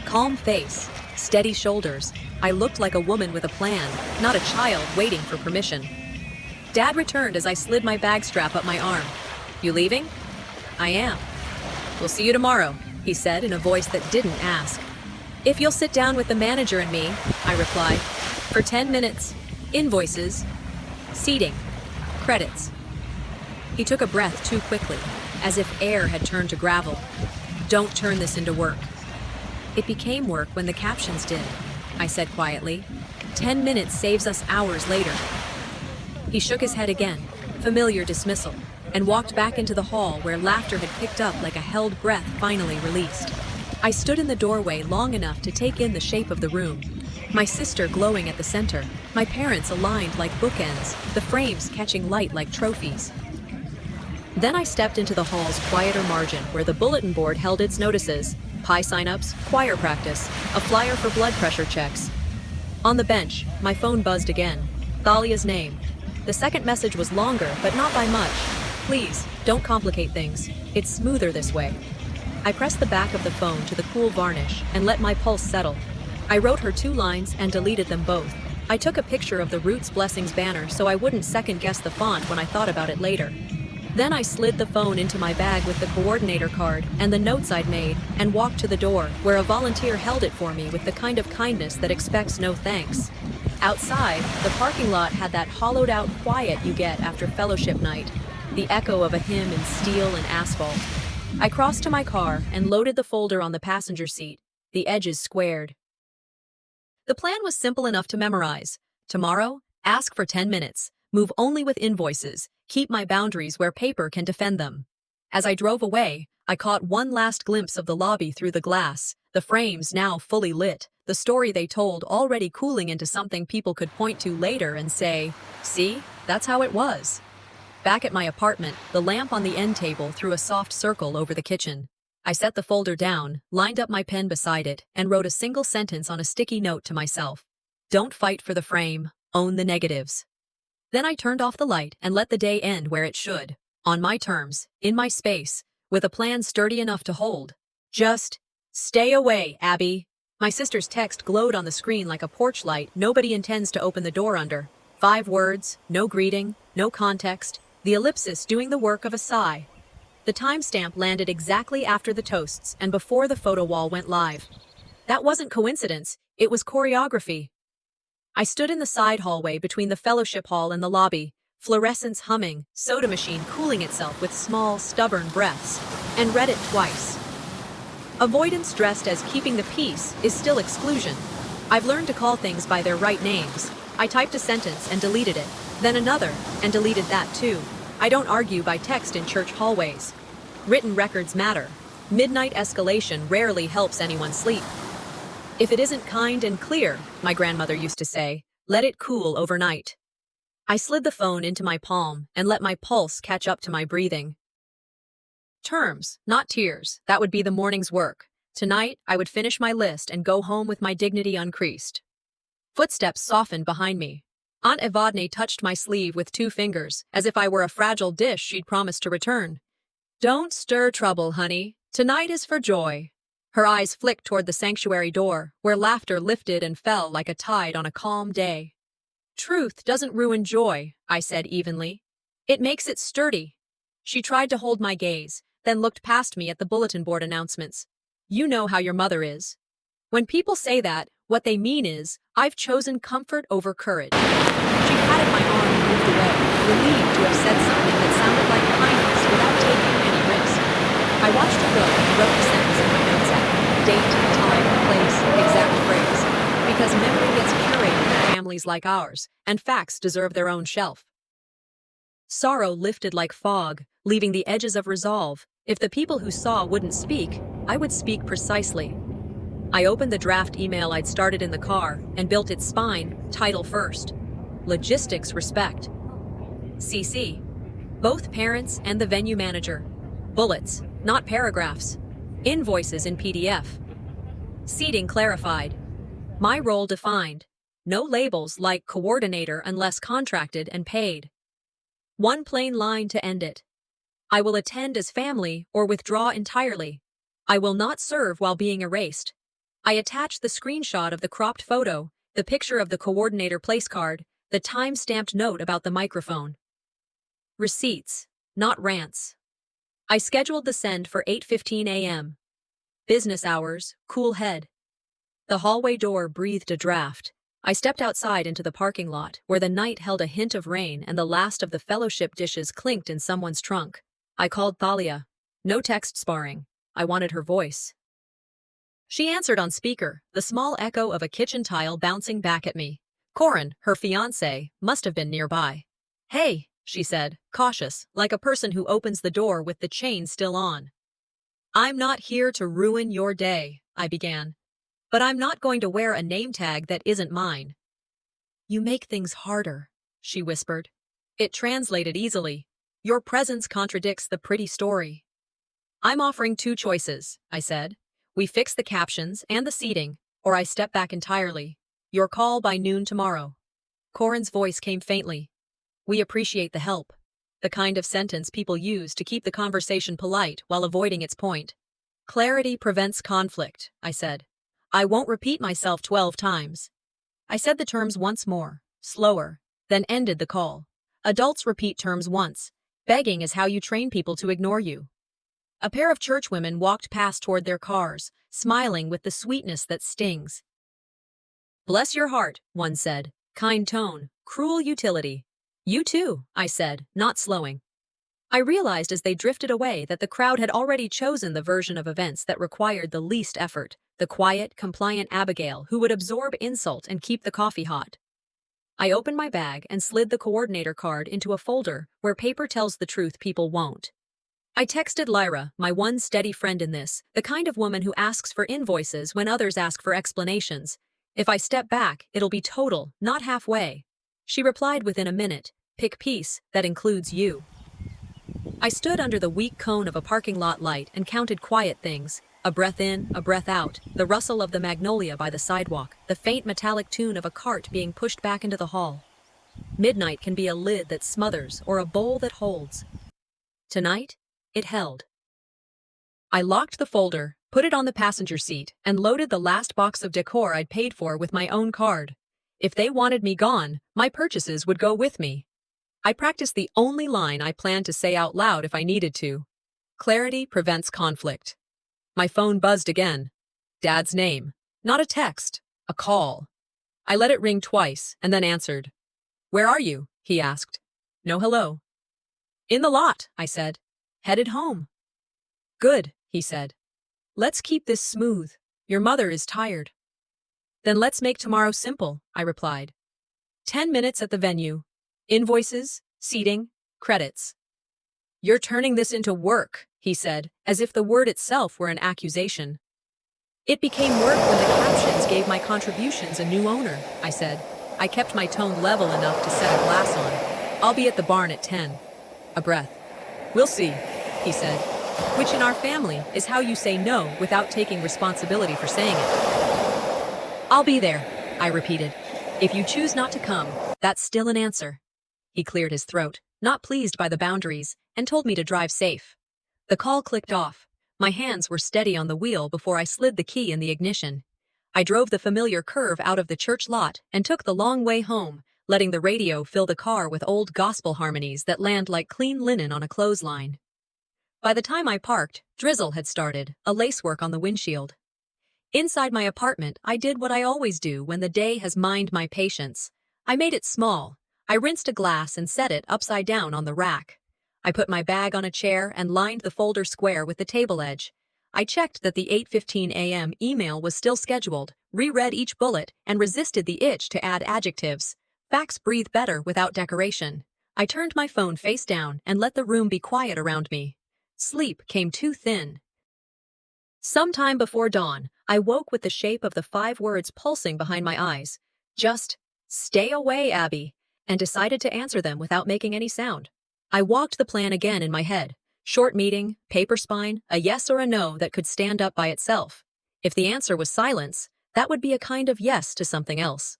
Speaker 1: Calm face, steady shoulders. I looked like a woman with a plan, not a child waiting for permission. Dad returned as I slid my bag strap up my arm. You leaving? I am. We'll see you tomorrow, he said in a voice that didn't ask. If you'll sit down with the manager and me, I replied. For 10 minutes. Invoices. Seating. Credits. He took a breath too quickly, as if air had turned to gravel. Don't turn this into work. It became work when the captions did, I said quietly. 10 minutes saves us hours later. He shook his head again, familiar dismissal, and walked back into the hall where laughter had picked up like a held breath finally released. I stood in the doorway long enough to take in the shape of the room. My sister glowing at the center, my parents aligned like bookends, the frames catching light like trophies. Then I stepped into the hall's quieter margin where the bulletin board held its notices, pie sign-ups, choir practice, a flyer for blood pressure checks. On the bench, my phone buzzed again. Thalia's name. The second message was longer, but not by much. Please, don't complicate things. It's smoother this way. I pressed the back of the phone to the cool varnish and let my pulse settle. I wrote her 2 lines and deleted them both. I took a picture of the Roots Blessings banner so I wouldn't second-guess the font when I thought about it later. Then I slid the phone into my bag with the coordinator card and the notes I'd made and walked to the door, where a volunteer held it for me with the kind of kindness that expects no thanks. Outside, the parking lot had that hollowed-out quiet you get after fellowship night, the echo of a hymn in steel and asphalt. I crossed to my car and loaded the folder on the passenger seat, the edges squared. The plan was simple enough to memorize. Tomorrow, ask for 10 minutes, move only with invoices, keep my boundaries where paper can defend them. As I drove away, I caught one last glimpse of the lobby through the glass, the frames now fully lit, the story they told already cooling into something people could point to later and say, see, that's how it was. Back at my apartment, the lamp on the end table threw a soft circle over the kitchen. I set the folder down, lined up my pen beside it, and wrote a single sentence on a sticky note to myself. Don't fight for the frame, own the negatives. Then I turned off the light and let the day end where it should, on my terms, in my space, with a plan sturdy enough to hold. Just stay away, Abby. My sister's text glowed on the screen like a porch light nobody intends to open the door under. 5 words, no greeting, no context, the ellipsis doing the work of a sigh. The timestamp landed exactly after the toasts and before the photo wall went live. That wasn't coincidence, it was choreography. I stood in the side hallway between the fellowship hall and the lobby, fluorescence humming, soda machine cooling itself with small, stubborn breaths, and read it twice. Avoidance dressed as keeping the peace is still exclusion. I've learned to call things by their right names. I typed a sentence and deleted it. Then another, and deleted that too. I don't argue by text in church hallways. Written records matter. Midnight escalation rarely helps anyone sleep. If it isn't kind and clear, my grandmother used to say, let it cool overnight. I slid the phone into my palm and let my pulse catch up to my breathing. Terms, not tears. That would be the morning's work. Tonight, I would finish my list and go home with my dignity uncreased. Footsteps softened behind me. Aunt Evadne touched my sleeve with 2 fingers, as if I were a fragile dish she'd promised to return. Don't stir trouble, honey. Tonight is for joy. Her eyes flicked toward the sanctuary door, where laughter lifted and fell like a tide on a calm day. Truth doesn't ruin joy, I said evenly. It makes it sturdy. She tried to hold my gaze, then looked past me at the bulletin board announcements. You know how your mother is. When people say that, what they mean is, I've chosen comfort over courage. She patted my arm and moved away, relieved to have said something that sounded like kindness without taking any risk. I watched her go and wrote the sentence in my notes app. Date, time, place, exact phrase. Because memory gets curated in families like ours, and facts deserve their own shelf. Sorrow lifted like fog, leaving the edges of resolve. If the people who saw wouldn't speak, I would speak precisely. I opened the draft email I'd started in the car and built its spine, title first. Logistics respect. CC. Both parents and the venue manager. Bullets, not paragraphs. Invoices in PDF. Seating clarified. My role defined. No labels like coordinator unless contracted and paid. One plain line to end it. I will attend as family or withdraw entirely. I will not serve while being erased. I attached the screenshot of the cropped photo, the picture of the coordinator place card, the time-stamped note about the microphone. Receipts, not rants. I scheduled the send for 8:15 a.m. Business hours, cool head. The hallway door breathed a draft. I stepped outside into the parking lot, where the night held a hint of rain and the last of the fellowship dishes clinked in someone's trunk. I called Thalia. No text sparring. I wanted her voice. She answered on speaker, the small echo of a kitchen tile bouncing back at me. Corin, her fiancé, must have been nearby. Hey, she said, cautious, like a person who opens the door with the chain still on. I'm not here to ruin your day, I began. But I'm not going to wear a name tag that isn't mine. You make things harder, she whispered. It translated easily. Your presence contradicts the pretty story. I'm offering 2 choices, I said. We fix the captions and the seating, or I step back entirely. Your call by noon tomorrow. Corin's voice came faintly. We appreciate the help. The kind of sentence people use to keep the conversation polite while avoiding its point. Clarity prevents conflict, I said. I won't repeat myself 12 times. I said the terms once more, slower, then ended the call. Adults repeat terms once. Begging is how you train people to ignore you. A pair of churchwomen walked past toward their cars, smiling with the sweetness that stings. Bless your heart, one said. Kind tone, cruel utility. You too, I said, not slowing. I realized as they drifted away that the crowd had already chosen the version of events that required the least effort, the quiet, compliant Abigail who would absorb insult and keep the coffee hot. I opened my bag and slid the coordinator card into a folder where paper tells the truth people won't. I texted Lyra, my one steady friend in this, the kind of woman who asks for invoices when others ask for explanations. If I step back, it'll be total, not halfway. She replied within a minute, pick peace, that includes you. I stood under the weak cone of a parking lot light and counted quiet things. A breath in, a breath out, the rustle of the magnolia by the sidewalk, the faint metallic tune of a cart being pushed back into the hall. Midnight can be a lid that smothers or a bowl that holds. Tonight, it held. I locked the folder, put it on the passenger seat, and loaded the last box of decor I'd paid for with my own card. If they wanted me gone, my purchases would go with me. I practiced the only line I planned to say out loud if I needed to. Clarity prevents conflict. My phone buzzed again. Dad's name. Not a text, a call. I let it ring twice and then answered. Where are you? He asked. No hello. In the lot, I said. Headed home. Good, he said. Let's keep this smooth. Your mother is tired. Then let's make tomorrow simple, I replied. 10 minutes at the venue. Invoices, seating, credits. You're turning this into work, he said, as if the word itself were an accusation. It became work when the captions gave my contributions a new owner, I said. I kept my tone level enough to set a glass on. I'll be at the barn at 10. A breath. We'll see, he said. Which in our family is how you say no without taking responsibility for saying it. I'll be there, I repeated. If you choose not to come, that's still an answer. He cleared his throat, not pleased by the boundaries, and told me to drive safe. The call clicked off. My hands were steady on the wheel before I slid the key in the ignition. I drove the familiar curve out of the church lot and took the long way home, letting the radio fill the car with old gospel harmonies that land like clean linen on a clothesline. By the time I parked, drizzle had started, a lacework on the windshield. Inside my apartment, I did what I always do when the day has mined my patience. I made it small. I rinsed a glass and set it upside down on the rack. I put my bag on a chair and lined the folder square with the table edge. I checked that the 8:15 a.m. email was still scheduled, reread each bullet, and resisted the itch to add adjectives. Facts breathe better without decoration. I turned my phone face down and let the room be quiet around me. Sleep came too thin. Sometime before dawn, I woke with the shape of the 5 words pulsing behind my eyes. Just, stay away, Abby, and decided to answer them without making any sound. I walked the plan again in my head. Short meeting, paper spine, a yes or a no that could stand up by itself. If the answer was silence, that would be a kind of yes to something else.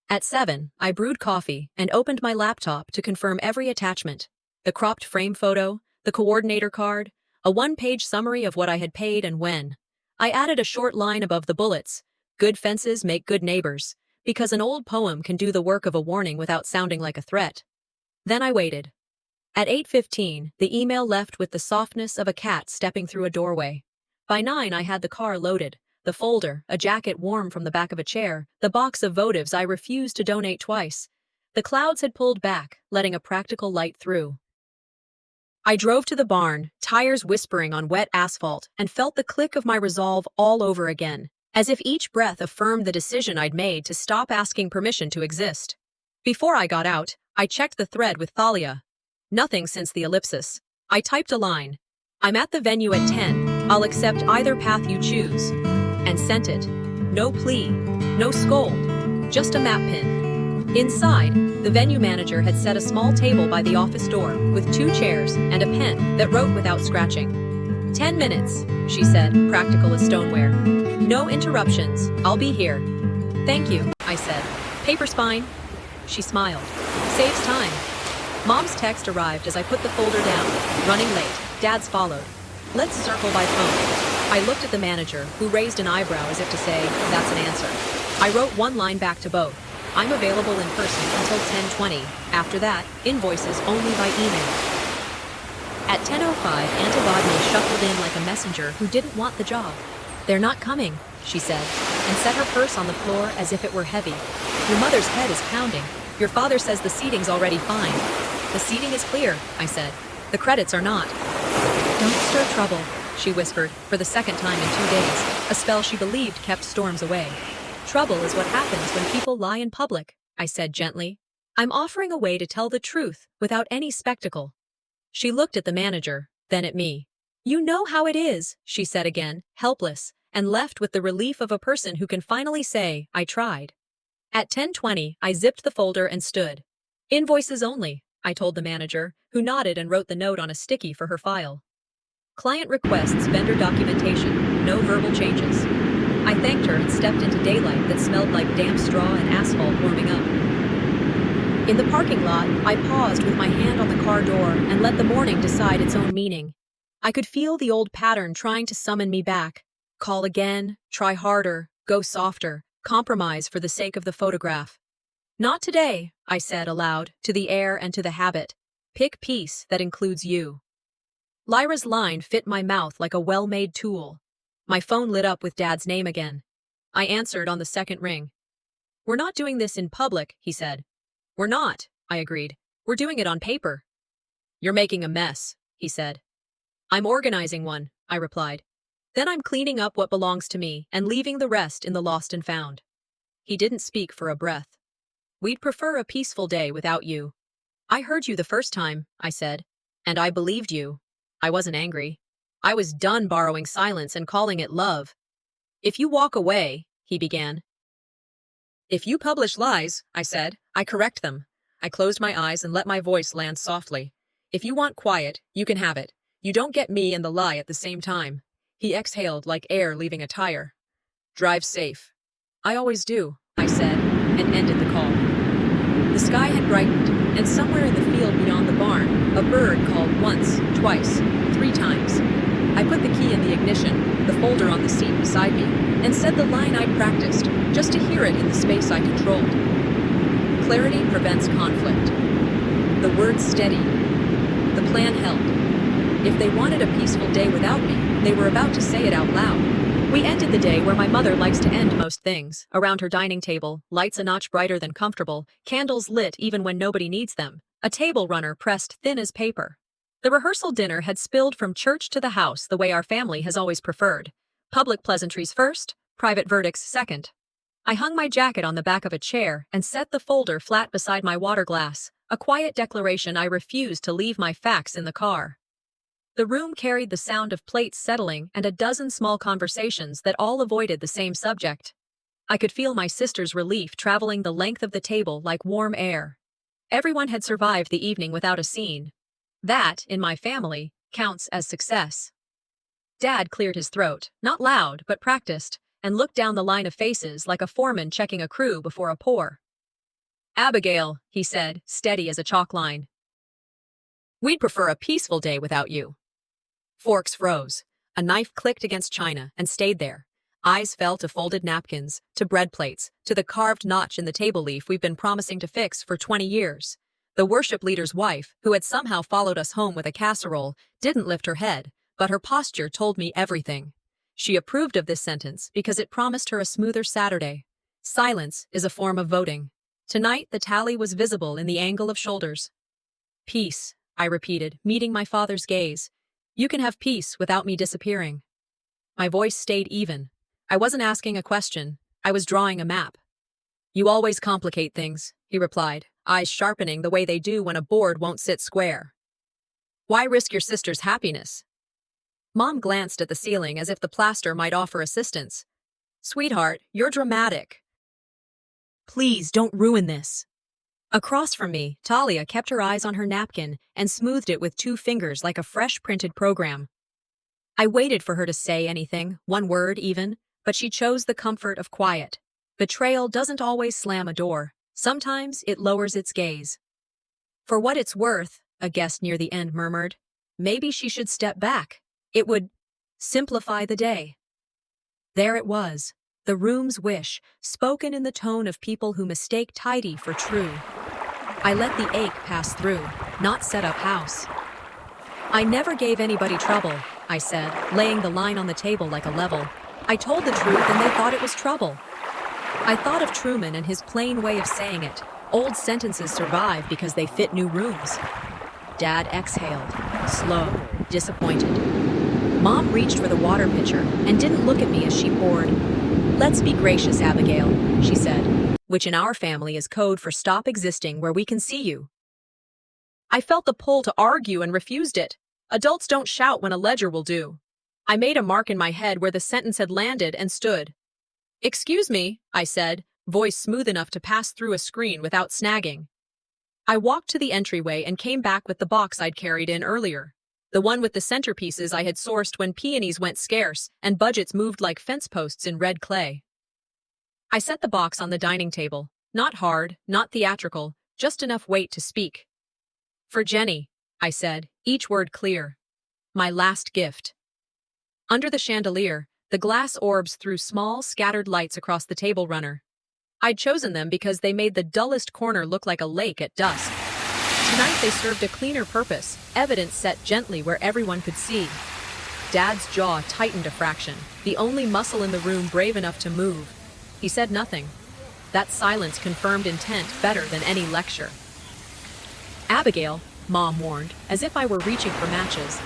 Speaker 1: At 7, I brewed coffee and opened my laptop to confirm every attachment. The cropped frame photo, the coordinator card, a 1-page summary of what I had paid and when. I added a short line above the bullets. Good fences make good neighbors, because an old poem can do the work of a warning without sounding like a threat. Then I waited. At 8:15, the email left with the softness of a cat stepping through a doorway. By 9, I had the car loaded, the folder, a jacket warm from the back of a chair, the box of votives I refused to donate twice. The clouds had pulled back, letting a practical light through. I drove to the barn, tires whispering on wet asphalt, and felt the click of my resolve all over again, as if each breath affirmed the decision I'd made to stop asking permission to exist. Before I got out, I checked the thread with Thalia. Nothing since the ellipsis. I typed a line. I'm at the venue at 10. I'll accept either path you choose. And sent it. No plea. No scold. Just a map pin. Inside, the venue manager had set a small table by the office door with 2 chairs and a pen that wrote without scratching. 10 minutes, she said, practical as stoneware. No interruptions. I'll be here. Thank you, I said. Paper spine? She smiled. Saves time. Mom's text arrived as I put the folder down. Running late. Dad's followed. Let's circle by phone. I looked at the manager, who raised an eyebrow as if to say, that's an answer. I wrote one line back to both. I'm available in person until 10:20. After that, invoices only by email. At 10:05, Aunt Abigail shuffled in like a messenger who didn't want the job. They're not coming, she said, and set her purse on the floor as if it were heavy. Your mother's head is pounding. Your father says the seating's already fine. The seating is clear, I said. The credits are not. Don't stir trouble, she whispered, for the second time in 2 days, a spell she believed kept storms away. Trouble is what happens when people lie in public, I said gently. I'm offering a way to tell the truth without any spectacle. She looked at the manager, then at me. You know how it is, she said again, helpless, and left with the relief of a person who can finally say, I tried. At 10:20, I zipped the folder and stood. Invoices only, I told the manager, who nodded and wrote the note on a sticky for her file. Client requests vendor documentation, no verbal changes. I thanked her and stepped into daylight that smelled like damp straw and asphalt warming up. In the parking lot, I paused with my hand on the car door and let the morning decide its own meaning. I could feel the old pattern trying to summon me back. Call again, try harder, go softer, compromise for the sake of the photograph. Not today, I said aloud, to the air and to the habit. Pick peace that includes you. Lyra's line fit my mouth like a well-made tool. My phone lit up with Dad's name again. I answered on the second ring. We're not doing this in public, he said. We're not, I agreed. We're doing it on paper. You're making a mess, he said. I'm organizing one, I replied. Then I'm cleaning up what belongs to me and leaving the rest in the lost and found. He didn't speak for a breath. We'd prefer a peaceful day without you. I heard you the first time, I said. And I believed you. I wasn't angry. I was done borrowing silence and calling it love. If you walk away, he began. If you publish lies, I said, I correct them. I closed my eyes and let my voice land softly. If you want quiet, you can have it. You don't get me and the lie at the same time. He exhaled like air leaving a tire. Drive safe. I always do, I said, and ended the call. The sky had brightened, and somewhere in the field beyond the barn, a bird called once, twice, 3 times. I put the key in the ignition, the folder on the seat beside me, and said the line I'd practiced, just to hear it in the space I controlled. Clarity prevents conflict. The words steadied. The plan held. If they wanted a peaceful day without me, they were about to say it out loud. We ended the day where my mother likes to end most things, around her dining table, lights a notch brighter than comfortable, candles lit even when nobody needs them, a table runner pressed thin as paper. The rehearsal dinner had spilled from church to the house the way our family has always preferred. Public pleasantries first, private verdicts second. I hung my jacket on the back of a chair and set the folder flat beside my water glass, a quiet declaration I refused to leave my facts in the car. The room carried the sound of plates settling and a dozen small conversations that all avoided the same subject. I could feel my sister's relief traveling the length of the table like warm air. Everyone had survived the evening without a scene. That, in my family, counts as success. Dad cleared his throat, not loud, but practiced, and looked down the line of faces like a foreman checking a crew before a pour. Abigail, he said, steady as a chalk line. We'd prefer a peaceful day without you. Forks froze. A knife clicked against china and stayed there. Eyes fell to folded napkins, to bread plates, to the carved notch in the table leaf we've been promising to fix for 20 years. The worship leader's wife, who had somehow followed us home with a casserole, didn't lift her head, but her posture told me everything. She approved of this sentence because it promised her a smoother Saturday. Silence is a form of voting. Tonight, the tally was visible in the angle of shoulders. Peace, I repeated, meeting my father's gaze. You can have peace without me disappearing. My voice stayed even. I wasn't asking a question. I was drawing a map. You always complicate things, he replied, eyes sharpening the way they do when a board won't sit square. Why risk your sister's happiness? Mom glanced at the ceiling as if the plaster might offer assistance. Sweetheart, you're dramatic. Please don't ruin this. Across from me, Talia kept her eyes on her napkin and smoothed it with 2 fingers like a fresh printed program. I waited for her to say anything, one word even, but she chose the comfort of quiet. Betrayal doesn't always slam a door. Sometimes it lowers its gaze. For what it's worth, a guest near the end murmured, maybe she should step back. It would simplify the day. There it was, the room's wish, spoken in the tone of people who mistake tidy for true. I let the ache pass through, not set up house. I never gave anybody trouble, I said, laying the line on the table like a level. I told the truth and they thought it was trouble. I thought of Truman and his plain way of saying it. Old sentences survive because they fit new rooms. Dad exhaled, slow, disappointed. Mom reached for the water pitcher and didn't look at me as she poured. Let's be gracious, Abigail, she said, which in our family is code for stop existing where we can see you. I felt the pull to argue and refused it. Adults don't shout when a ledger will do. I made a mark in my head where the sentence had landed and stood. Excuse me, I said, voice smooth enough to pass through a screen without snagging. I walked to the entryway and came back with the box I'd carried in earlier. The one with the centerpieces I had sourced when peonies went scarce and budgets moved like fence posts in red clay. I set the box on the dining table, not hard, not theatrical, just enough weight to speak. For Jenny, I said, each word clear. My last gift. Under the chandelier, the glass orbs threw small, scattered lights across the table runner. I'd chosen them because they made the dullest corner look like a lake at dusk. Tonight they served a cleaner purpose, evidence set gently where everyone could see. Dad's jaw tightened a fraction, the only muscle in the room brave enough to move. He said nothing. That silence confirmed intent better than any lecture. Abigail, Mom warned, as if I were reaching for matches.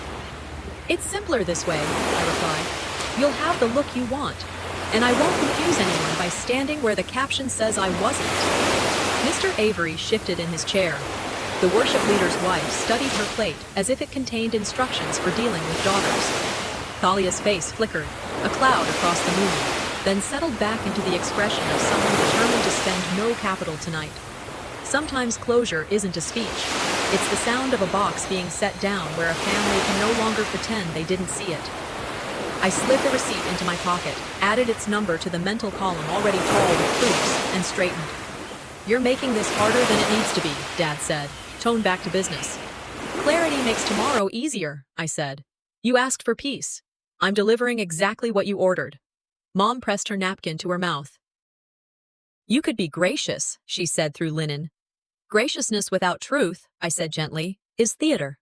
Speaker 1: It's simpler this way, I replied. You'll have the look you want, and I won't confuse anyone by standing where the caption says I wasn't. Mr. Avery shifted in his chair. The worship leader's wife studied her plate as if it contained instructions for dealing with daughters. Thalia's face flickered, a cloud across the moon, then settled back into the expression of someone determined to spend no capital tonight. Sometimes closure isn't a speech. It's the sound of a box being set down where a family can no longer pretend they didn't see it. I slid the receipt into my pocket, added its number to the mental column already full with proofs, and straightened. "You're making this harder than it needs to be," Dad said, tone back to business. "Clarity makes tomorrow easier," I said. "You asked for peace. I'm delivering exactly what you ordered." Mom pressed her napkin to her mouth. "You could be gracious," she said through linen. "Graciousness without truth," I said gently, "is theater."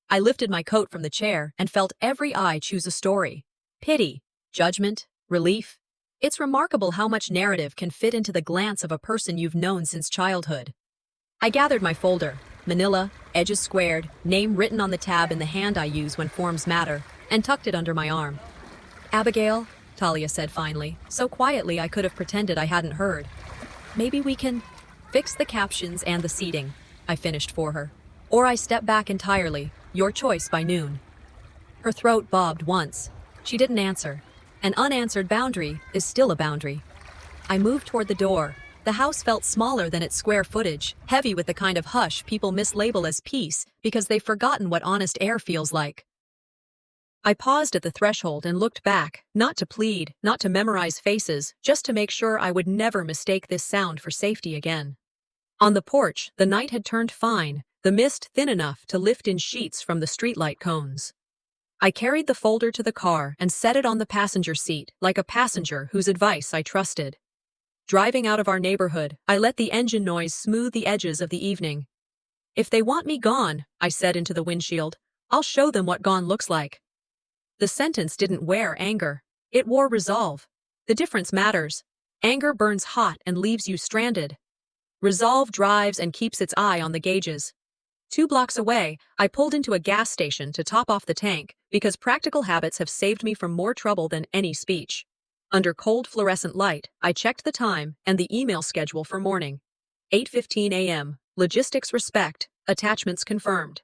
Speaker 1: I lifted my coat from the chair and felt every eye choose a story. Pity, judgment, relief. It's remarkable how much narrative can fit into the glance of a person you've known since childhood. I gathered my folder, manila, edges squared, name written on the tab in the hand I use when forms matter, and tucked it under my arm. "Abigail," Talia said finally, so quietly I could have pretended I hadn't heard. "Maybe we can fix the captions and the seating," I finished for her. "Or I step back entirely, your choice by noon." Her throat bobbed once. She didn't answer. An unanswered boundary is still a boundary. I moved toward the door. The house felt smaller than its square footage, heavy with the kind of hush people mislabel as peace because they've forgotten what honest air feels like. I paused at the threshold and looked back, not to plead, not to memorize faces, just to make sure I would never mistake this sound for safety again. On the porch, the night had turned fine, the mist thin enough to lift in sheets from the streetlight cones. I carried the folder to the car and set it on the passenger seat, like a passenger whose advice I trusted. Driving out of our neighborhood, I let the engine noise smooth the edges of the evening. "If they want me gone," I said into the windshield, "I'll show them what gone looks like." The sentence didn't wear anger. It wore resolve. The difference matters. Anger burns hot and leaves you stranded. Resolve drives and keeps its eye on the gauges. 2 blocks away, I pulled into a gas station to top off the tank because practical habits have saved me from more trouble than any speech. Under cold fluorescent light, I checked the time and the email schedule for morning. 8:15 a.m. Logistics respect. Attachments confirmed.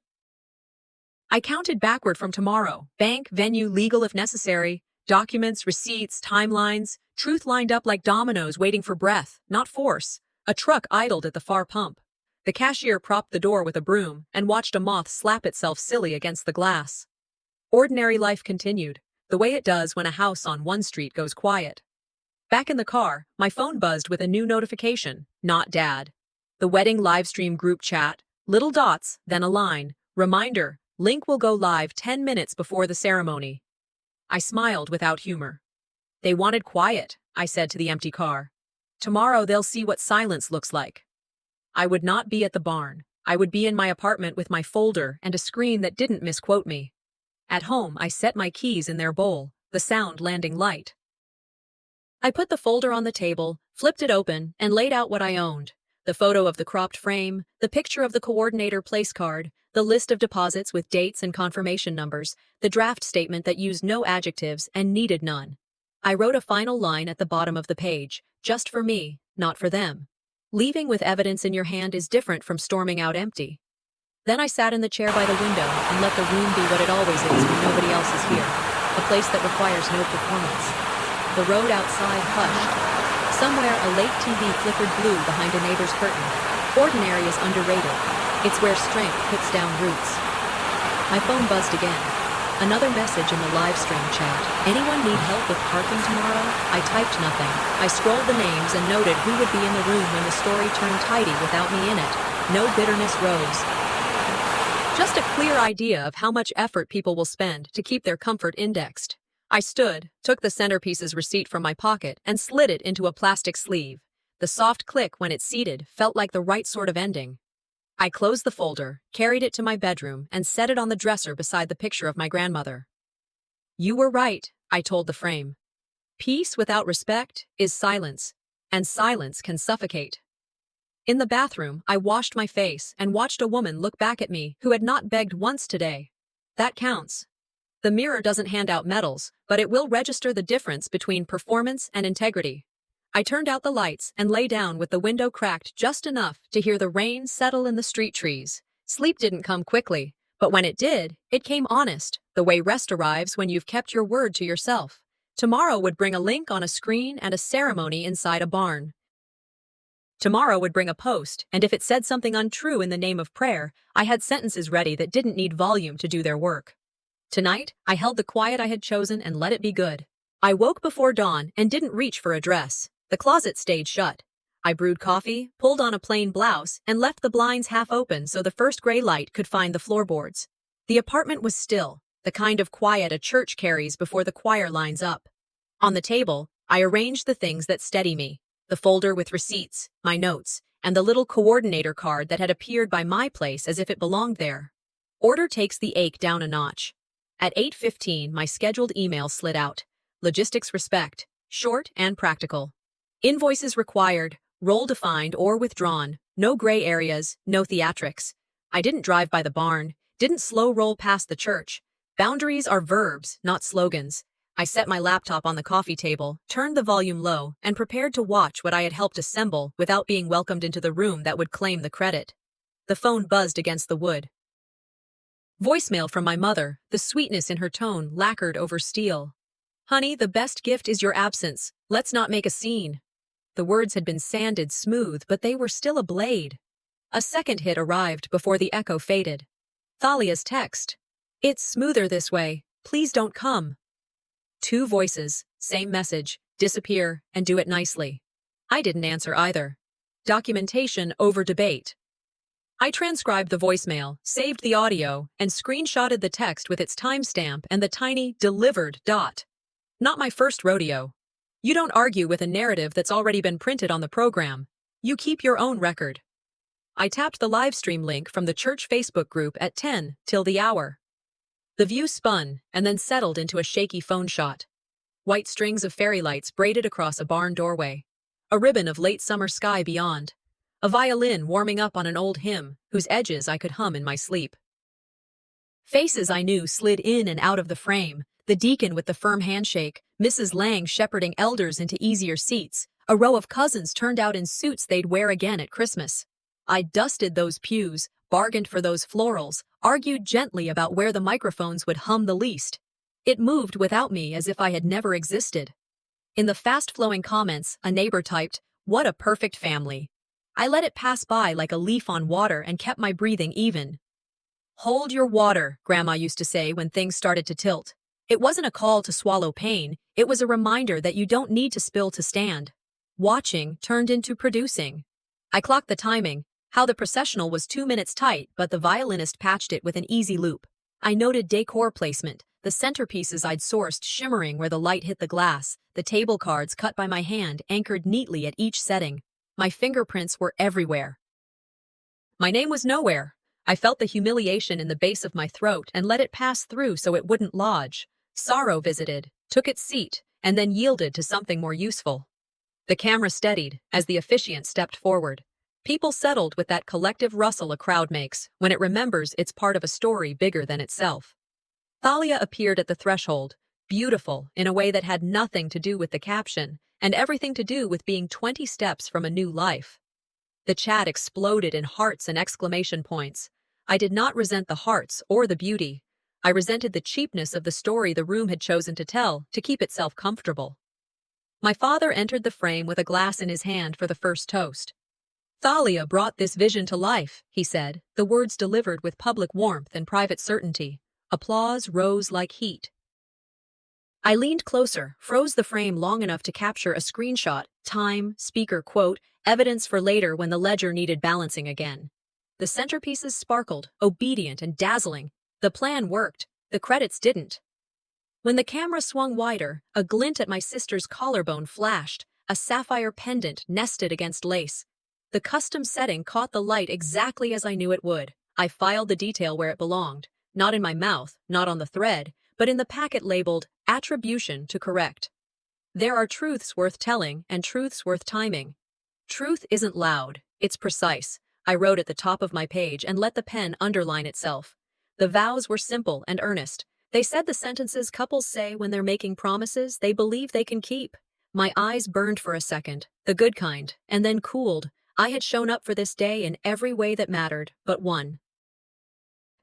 Speaker 1: I counted backward from tomorrow. Bank, venue, legal if necessary. Documents, receipts, timelines. Truth lined up like dominoes waiting for breath, not force. A truck idled at the far pump. The cashier propped the door with a broom and watched a moth slap itself silly against the glass. Ordinary life continued, the way it does when a house on one street goes quiet. Back in the car, my phone buzzed with a new notification, not Dad. The wedding livestream group chat, little dots, then a line. Reminder, link will go live 10 minutes before the ceremony. I smiled without humor. "They wanted quiet," I said to the empty car. "Tomorrow they'll see what silence looks like." I would not be at the barn. I would be in my apartment with my folder and a screen that didn't misquote me. At home, I set my keys in their bowl, the sound landing light. I put the folder on the table, flipped it open, and laid out what I owned. The photo of the cropped frame, the picture of the coordinator place card, the list of deposits with dates and confirmation numbers, the draft statement that used no adjectives and needed none. I wrote a final line at the bottom of the page, just for me, not for them. Leaving with evidence in your hand is different from storming out empty. Then I sat in the chair by the window and let the room be what it always is when nobody else is here, a place that requires no performance. The road outside hushed. Somewhere a late TV flickered blue behind a neighbor's curtain. Ordinary is underrated. It's where strength puts down roots. My phone buzzed again. Another message in the live stream chat. "Anyone need help with parking tomorrow?" I typed nothing. I scrolled the names and noted who would be in the room when the story turned tidy without me in it. No bitterness rose. Just a clear idea of how much effort people will spend to keep their comfort indexed. I stood, took the centerpiece's receipt from my pocket, and slid it into a plastic sleeve. The soft click when it seated felt like the right sort of ending. I closed the folder, carried it to my bedroom, and set it on the dresser beside the picture of my grandmother. "You were right," I told the frame. "Peace without respect is silence, and silence can suffocate." In the bathroom, I washed my face and watched a woman look back at me who had not begged once today. That counts. The mirror doesn't hand out medals, but it will register the difference between performance and integrity. I turned out the lights and lay down with the window cracked just enough to hear the rain settle in the street trees. Sleep didn't come quickly, but when it did, it came honest, the way rest arrives when you've kept your word to yourself. Tomorrow would bring a link on a screen and a ceremony inside a barn. Tomorrow would bring a post, and if it said something untrue in the name of prayer, I had sentences ready that didn't need volume to do their work. Tonight, I held the quiet I had chosen and let it be good. I woke before dawn and didn't reach for a dress. The closet stayed shut. I brewed coffee, pulled on a plain blouse, and left the blinds half open so the first gray light could find the floorboards. The apartment was still, the kind of quiet a church carries before the choir lines up. On the table, I arranged the things that steady me, the folder with receipts, my notes, and the little coordinator card that had appeared by my place as if it belonged there. Order takes the ache down a notch. At 8:15, my scheduled email slid out. Logistics respect, short and practical. Invoices required, role defined or withdrawn, no gray areas, no theatrics. I didn't drive by the barn, didn't slow roll past the church. Boundaries are verbs, not slogans. I set my laptop on the coffee table, turned the volume low, and prepared to watch what I had helped assemble without being welcomed into the room that would claim the credit. The phone buzzed against the wood. Voicemail from my mother, the sweetness in her tone lacquered over steel. "Honey, the best gift is your absence. Let's not make a scene." The words had been sanded smooth, but they were still a blade. A second hit arrived before the echo faded. Thalia's text. "It's smoother this way. Please don't come." Two voices, same message, disappear and do it nicely. I didn't answer either. Documentation over debate. I transcribed the voicemail, saved the audio, and screenshotted the text with its timestamp and the tiny delivered dot. Not my first rodeo. You don't argue with a narrative that's already been printed on the program. You keep your own record. I tapped the livestream link from the church Facebook group at 10 till the hour. The view spun and then settled into a shaky phone shot. White strings of fairy lights braided across a barn doorway. A ribbon of late summer sky beyond. A violin warming up on an old hymn whose edges I could hum in my sleep. Faces I knew slid in and out of the frame. The deacon with the firm handshake, Mrs. Lang shepherding elders into easier seats, a row of cousins turned out in suits they'd wear again at Christmas. I dusted those pews, bargained for those florals, argued gently about where the microphones would hum the least. It moved without me as if I had never existed. In the fast-flowing comments, a neighbor typed, "What a perfect family." I let it pass by like a leaf on water and kept my breathing even. "Hold your water," Grandma used to say when things started to tilt. It wasn't a call to swallow pain, it was a reminder that you don't need to spill to stand. Watching turned into producing. I clocked the timing, how the processional was 2 minutes tight, but the violinist patched it with an easy loop. I noted decor placement, the centerpieces I'd sourced shimmering where the light hit the glass, the table cards cut by my hand anchored neatly at each setting. My fingerprints were everywhere. My name was nowhere. I felt the humiliation in the base of my throat and let it pass through so it wouldn't lodge. Sorrow visited, took its seat, and then yielded to something more useful. The camera steadied as the officiant stepped forward. People settled with that collective rustle a crowd makes when it remembers it's part of a story bigger than itself. Thalia appeared at the threshold, beautiful in a way that had nothing to do with the caption, and everything to do with being 20 steps from a new life. The chat exploded in hearts and exclamation points. I did not resent the hearts or the beauty. I resented the cheapness of the story the room had chosen to tell to keep itself comfortable. My father entered the frame with a glass in his hand for the first toast. "Thalia brought this vision to life," he said, the words delivered with public warmth and private certainty. Applause rose like heat. I leaned closer, froze the frame long enough to capture a screenshot, time, speaker quote, evidence for later when the ledger needed balancing again. The centerpieces sparkled, obedient and dazzling. The plan worked, the credits didn't. When the camera swung wider, a glint at my sister's collarbone flashed, a sapphire pendant nested against lace. The custom setting caught the light exactly as I knew it would. I filed the detail where it belonged, not in my mouth, not on the thread, but in the packet labeled "Attribution to Correct." There are truths worth telling and truths worth timing. Truth isn't loud, it's precise. I wrote at the top of my page and let the pen underline itself. The vows were simple and earnest. They said the sentences couples say when they're making promises they believe they can keep. My eyes burned for a second, the good kind, and then cooled. I had shown up for this day in every way that mattered, but one.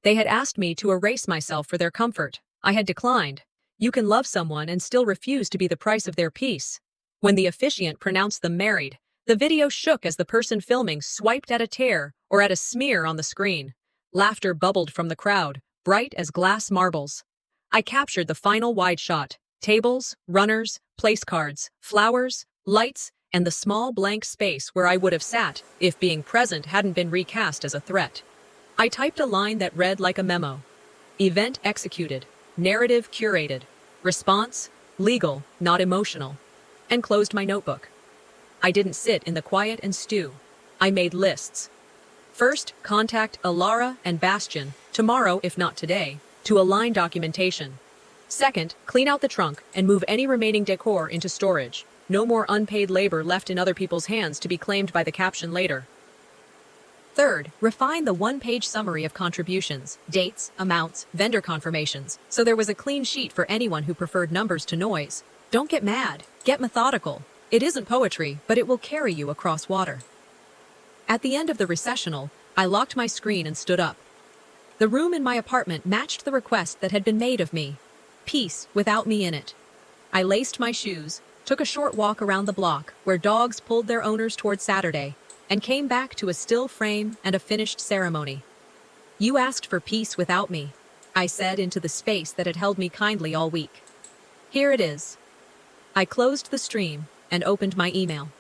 Speaker 1: They had asked me to erase myself for their comfort. I had declined. You can love someone and still refuse to be the price of their peace. When the officiant pronounced them married, the video shook as the person filming swiped at a tear or at a smear on the screen. Laughter bubbled from the crowd, bright as glass marbles. I captured the final wide shot: tables, runners, place cards, flowers, lights, and the small blank space where I would have sat if being present hadn't been recast as a threat. I typed a line that read like a memo. Event executed. Narrative curated. Response, legal, not emotional. And closed my notebook. I didn't sit in the quiet and stew. I made lists. First, contact Alara and Bastian, tomorrow if not today, to align documentation. Second, clean out the trunk and move any remaining decor into storage. No more unpaid labor left in other people's hands to be claimed by the caption later. Third, refine the one-page summary of contributions, dates, amounts, vendor confirmations, so there was a clean sheet for anyone who preferred numbers to noise. Don't get mad. Get methodical. It isn't poetry, but it will carry you across water. At the end of the recessional, I locked my screen and stood up. The room in my apartment matched the request that had been made of me. Peace without me in it. I laced my shoes, took a short walk around the block where dogs pulled their owners toward Saturday, and came back to a still frame and a finished ceremony. You asked for peace without me, I said into the space that had held me kindly all week. Here it is. I closed the stream and opened my email.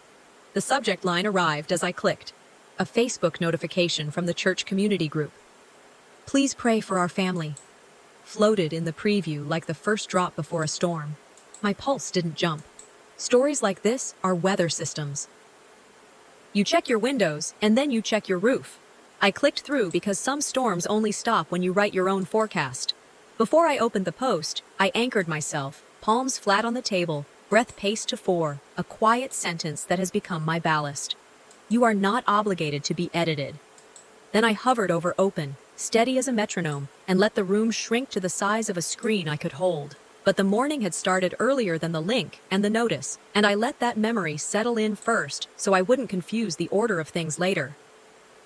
Speaker 1: The subject line arrived as I clicked. A Facebook notification from the church community group. Please pray for our family. Floated in the preview like the first drop before a storm. My pulse didn't jump. Stories like this are weather systems. You check your windows, and then you check your roof. I clicked through because some storms only stop when you write your own forecast. Before I opened the post, I anchored myself, palms flat on the table, breath paced to 4, a quiet sentence that has become my ballast. You are not obligated to be edited. Then I hovered over open, steady as a metronome, and let the room shrink to the size of a screen I could hold. But the morning had started earlier than the link and the notice, and I let that memory settle in first so I wouldn't confuse the order of things later.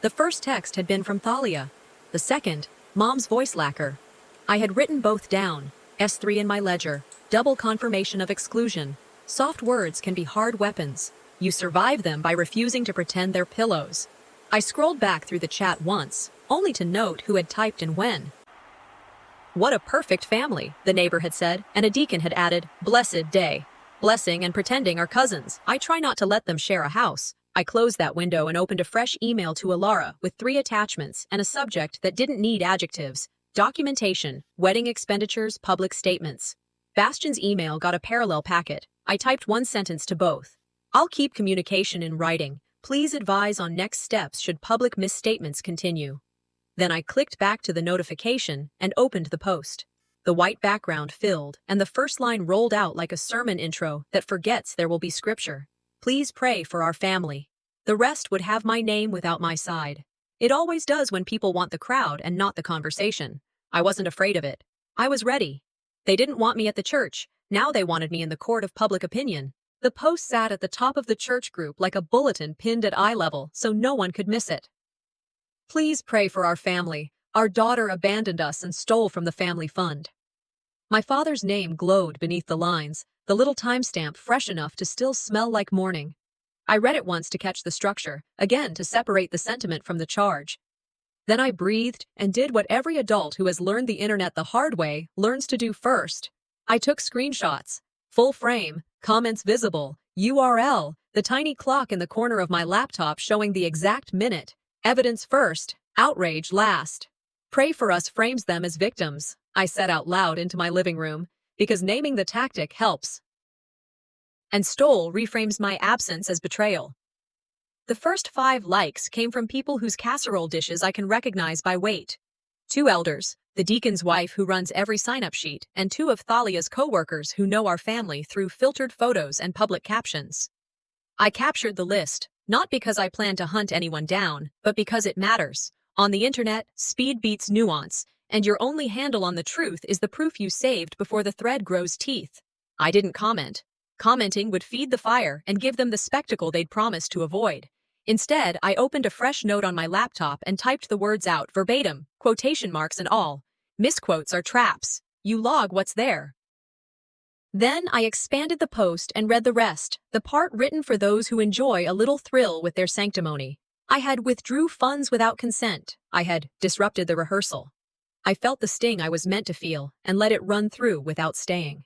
Speaker 1: The first text had been from Thalia. The second, Mom's voice lacquer. I had written both down, S3 in my ledger, double confirmation of exclusion. Soft words can be hard weapons. You survive them by refusing to pretend they're pillows. I scrolled back through the chat once, only to note who had typed and when. What a perfect family, the neighbor had said, and a deacon had added, blessed day. Blessing and pretending are cousins. I try not to let them share a house. I closed that window and opened a fresh email to Alara with 3 attachments and a subject that didn't need adjectives. Documentation, wedding expenditures, public statements. Bastian's email got a parallel packet. I typed one sentence to both. I'll keep communication in writing. Please advise on next steps should public misstatements continue. Then I clicked back to the notification and opened the post. The white background filled, and the first line rolled out like a sermon intro that forgets there will be scripture. Please pray for our family. The rest would have my name without my side. It always does when people want the crowd and not the conversation. I wasn't afraid of it. I was ready. They didn't want me at the church. Now they wanted me in the court of public opinion. The post sat at the top of the church group like a bulletin pinned at eye level so no one could miss it. Please pray for our family. Our daughter abandoned us and stole from the family fund. My father's name glowed beneath the lines, the little timestamp fresh enough to still smell like morning. I read it once to catch the structure, again to separate the sentiment from the charge. Then I breathed and did what every adult who has learned the internet the hard way learns to do first. I took screenshots, full frame, comments visible, URL, the tiny clock in the corner of my laptop showing the exact minute. Evidence first, outrage last. Pray for us frames them as victims, I said out loud into my living room, because naming the tactic helps. And stole reframes my absence as betrayal. The first 5 likes came from people whose casserole dishes I can recognize by weight. 2 elders, the deacon's wife who runs every sign-up sheet, and 2 of Thalia's co-workers who know our family through filtered photos and public captions. I captured the list, not because I plan to hunt anyone down, but because it matters. On the internet, speed beats nuance, and your only handle on the truth is the proof you saved before the thread grows teeth. I didn't comment. Commenting would feed the fire and give them the spectacle they'd promised to avoid. Instead, I opened a fresh note on my laptop and typed the words out verbatim, quotation marks and all. Misquotes are traps. You log what's there. Then I expanded the post and read the rest, the part written for those who enjoy a little thrill with their sanctimony. I had withdrew funds without consent. I had disrupted the rehearsal. I felt the sting I was meant to feel and let it run through without staying.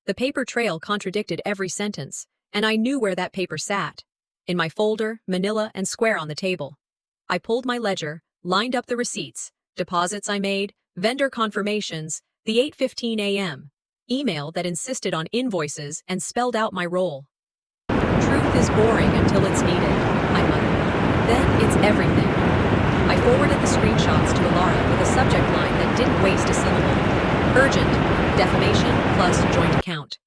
Speaker 1: The paper trail contradicted every sentence, and I knew where that paper sat. In my folder, manila and square on the table. I pulled my ledger, lined up the receipts, deposits I made, vendor confirmations, the 8:15 a.m. email that insisted on invoices and spelled out my role. Truth is boring until it's needed, I muttered. Then it's everything. I forwarded the screenshots to Alara with a subject line that didn't waste a syllable. Urgent, defamation plus joint account.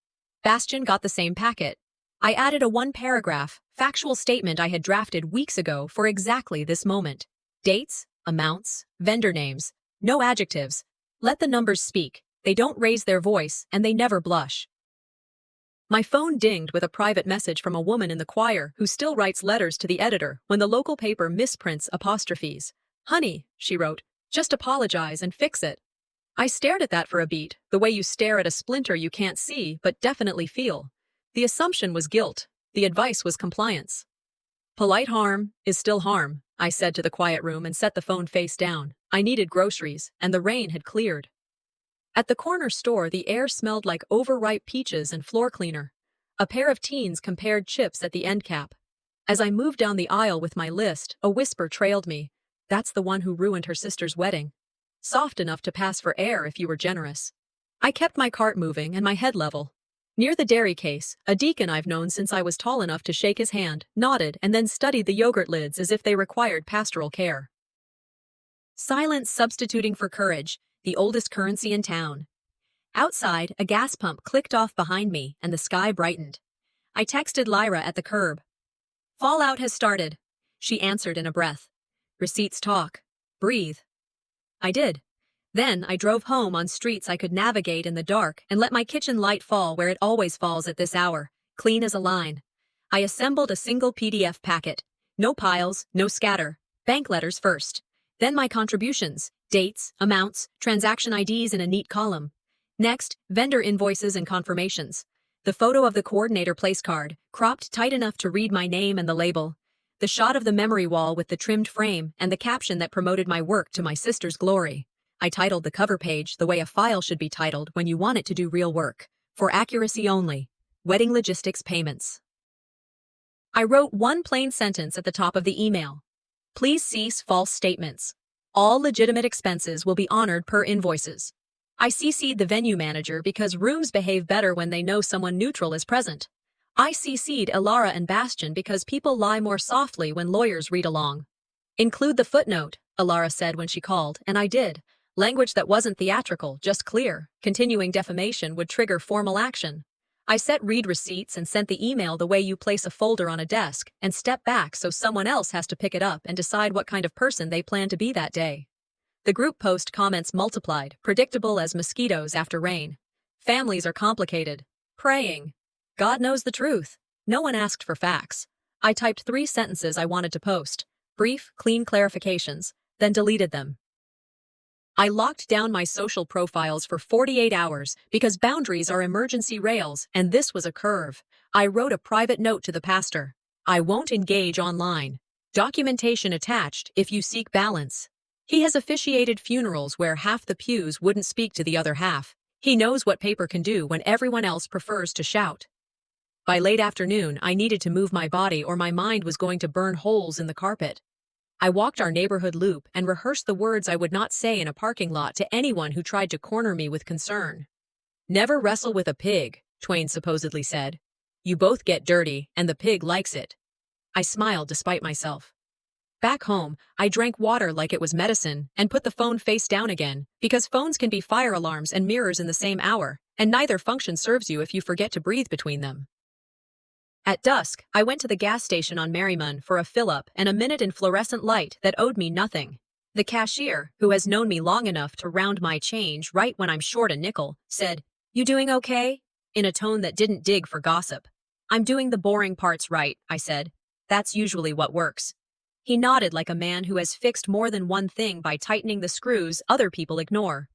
Speaker 1: Bastian got the same packet. I added a one-paragraph, factual statement I had drafted weeks ago for exactly this moment. Dates, amounts, vendor names, no adjectives. Let the numbers speak. They don't raise their voice, and they never blush. My phone dinged with a private message from a woman in the choir who still writes letters to the editor when the local paper misprints apostrophes. Honey, she wrote, just apologize and fix it. I stared at that for a beat, the way you stare at a splinter you can't see but definitely feel. The assumption was guilt. The advice was compliance. Polite harm is still harm, I said to the quiet room and set the phone face down. I needed groceries, and the rain had cleared. At the corner store, the air smelled like overripe peaches and floor cleaner. A pair of teens compared chips at the end cap. As I moved down the aisle with my list, a whisper trailed me. That's the one who ruined her sister's wedding. Soft enough to pass for air if you were generous. I kept my cart moving and my head level. Near the dairy case, a deacon I've known since I was tall enough to shake his hand, nodded and then studied the yogurt lids as if they required pastoral care. Silence substituting for courage, the oldest currency in town. Outside, a gas pump clicked off behind me and the sky brightened. I texted Lyra at the curb. Fallout has started, she answered in a breath. Receipts talk. Breathe. I did. Then I drove home on streets I could navigate in the dark and let my kitchen light fall where it always falls at this hour, clean as a line. I assembled a single PDF packet. No piles, no scatter. Bank letters first. Then my contributions, dates, amounts, transaction IDs in a neat column. Next, vendor invoices and confirmations. The photo of the coordinator place card, cropped tight enough to read my name and the label. The shot of the memory wall with the trimmed frame and the caption that promoted my work to my sister's glory. I titled the cover page the way a file should be titled when you want it to do real work. For accuracy only. Wedding logistics payments. I wrote one plain sentence at the top of the email. Please cease false statements. All legitimate expenses will be honored per invoices. I CC'd the venue manager because rooms behave better when they know someone neutral is present. I CC'd Alara and Bastian because people lie more softly when lawyers read along. Include the footnote, Alara said when she called, and I did. Language that wasn't theatrical, just clear. Continuing defamation would trigger formal action. I set read receipts and sent the email the way you place a folder on a desk and step back so someone else has to pick it up and decide what kind of person they plan to be that day. The group post comments multiplied, predictable as mosquitoes after rain. Families are complicated. Praying. God knows the truth. No one asked for facts. I typed 3 sentences I wanted to post. Brief, clean clarifications, then deleted them. I locked down my social profiles for 48 hours because boundaries are emergency rails, and this was a curve. I wrote a private note to the pastor. I won't engage online. Documentation attached if you seek balance. He has officiated funerals where half the pews wouldn't speak to the other half. He knows what paper can do when everyone else prefers to shout. By late afternoon, I needed to move my body or my mind was going to burn holes in the carpet. I walked our neighborhood loop and rehearsed the words I would not say in a parking lot to anyone who tried to corner me with concern. Never wrestle with a pig, Twain supposedly said. You both get dirty, and the pig likes it. I smiled despite myself. Back home, I drank water like it was medicine and put the phone face down again, because phones can be fire alarms and mirrors in the same hour, and neither function serves you if you forget to breathe between them. At dusk, I went to the gas station on Merriman for a fill-up and a minute in fluorescent light that owed me nothing. The cashier, who has known me long enough to round my change right when I'm short a nickel, said, "You doing okay?" in a tone that didn't dig for gossip. "I'm doing the boring parts right," I said. That's usually what works. He nodded like a man who has fixed more than one thing by tightening the screws other people ignore.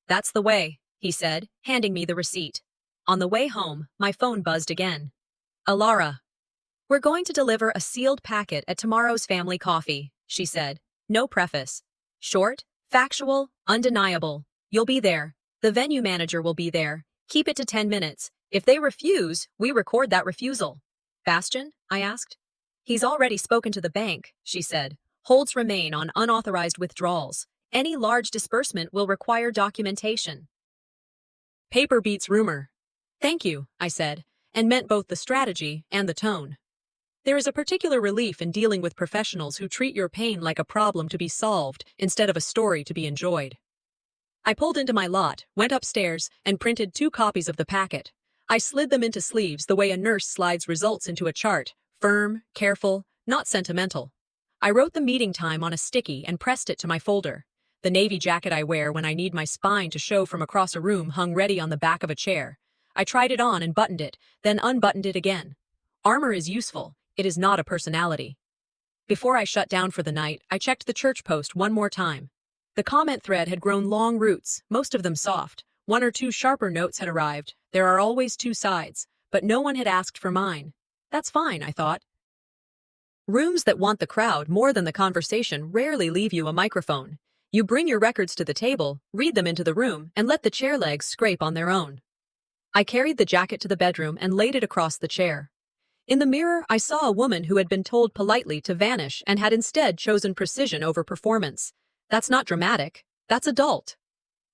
Speaker 1: That's the way, he said, handing me the receipt. On the way home, my phone buzzed again. Alara. We're going to deliver a sealed packet at tomorrow's family coffee, she said. No preface. Short, factual, undeniable. You'll be there. The venue manager will be there. Keep it to 10 minutes. If they refuse, we record that refusal. Bastion? I asked. He's already spoken to the bank, she said. Holds remain on unauthorized withdrawals. Any large disbursement will require documentation. Paper beats rumor. Thank you, I said, and meant both the strategy and the tone. There is a particular relief in dealing with professionals who treat your pain like a problem to be solved instead of a story to be enjoyed. I pulled into my lot, went upstairs, and printed 2 copies of the packet. I slid them into sleeves the way a nurse slides results into a chart, firm, careful, not sentimental. I wrote the meeting time on a sticky and pressed it to my folder. The navy jacket I wear when I need my spine to show from across a room hung ready on the back of a chair. I tried it on and buttoned it, then unbuttoned it again. Armor is useful. It is not a personality. Before I shut down for the night, I checked the church post one more time. The comment thread had grown long roots, most of them soft. 1 or 2 sharper notes had arrived. There are always 2 sides, but no one had asked for mine. That's fine, I thought. Rooms that want the crowd more than the conversation rarely leave you a microphone. You bring your records to the table, read them into the room, and let the chair legs scrape on their own. I carried the jacket to the bedroom and laid it across the chair. In the mirror, I saw a woman who had been told politely to vanish and had instead chosen precision over performance. That's not dramatic. That's adult.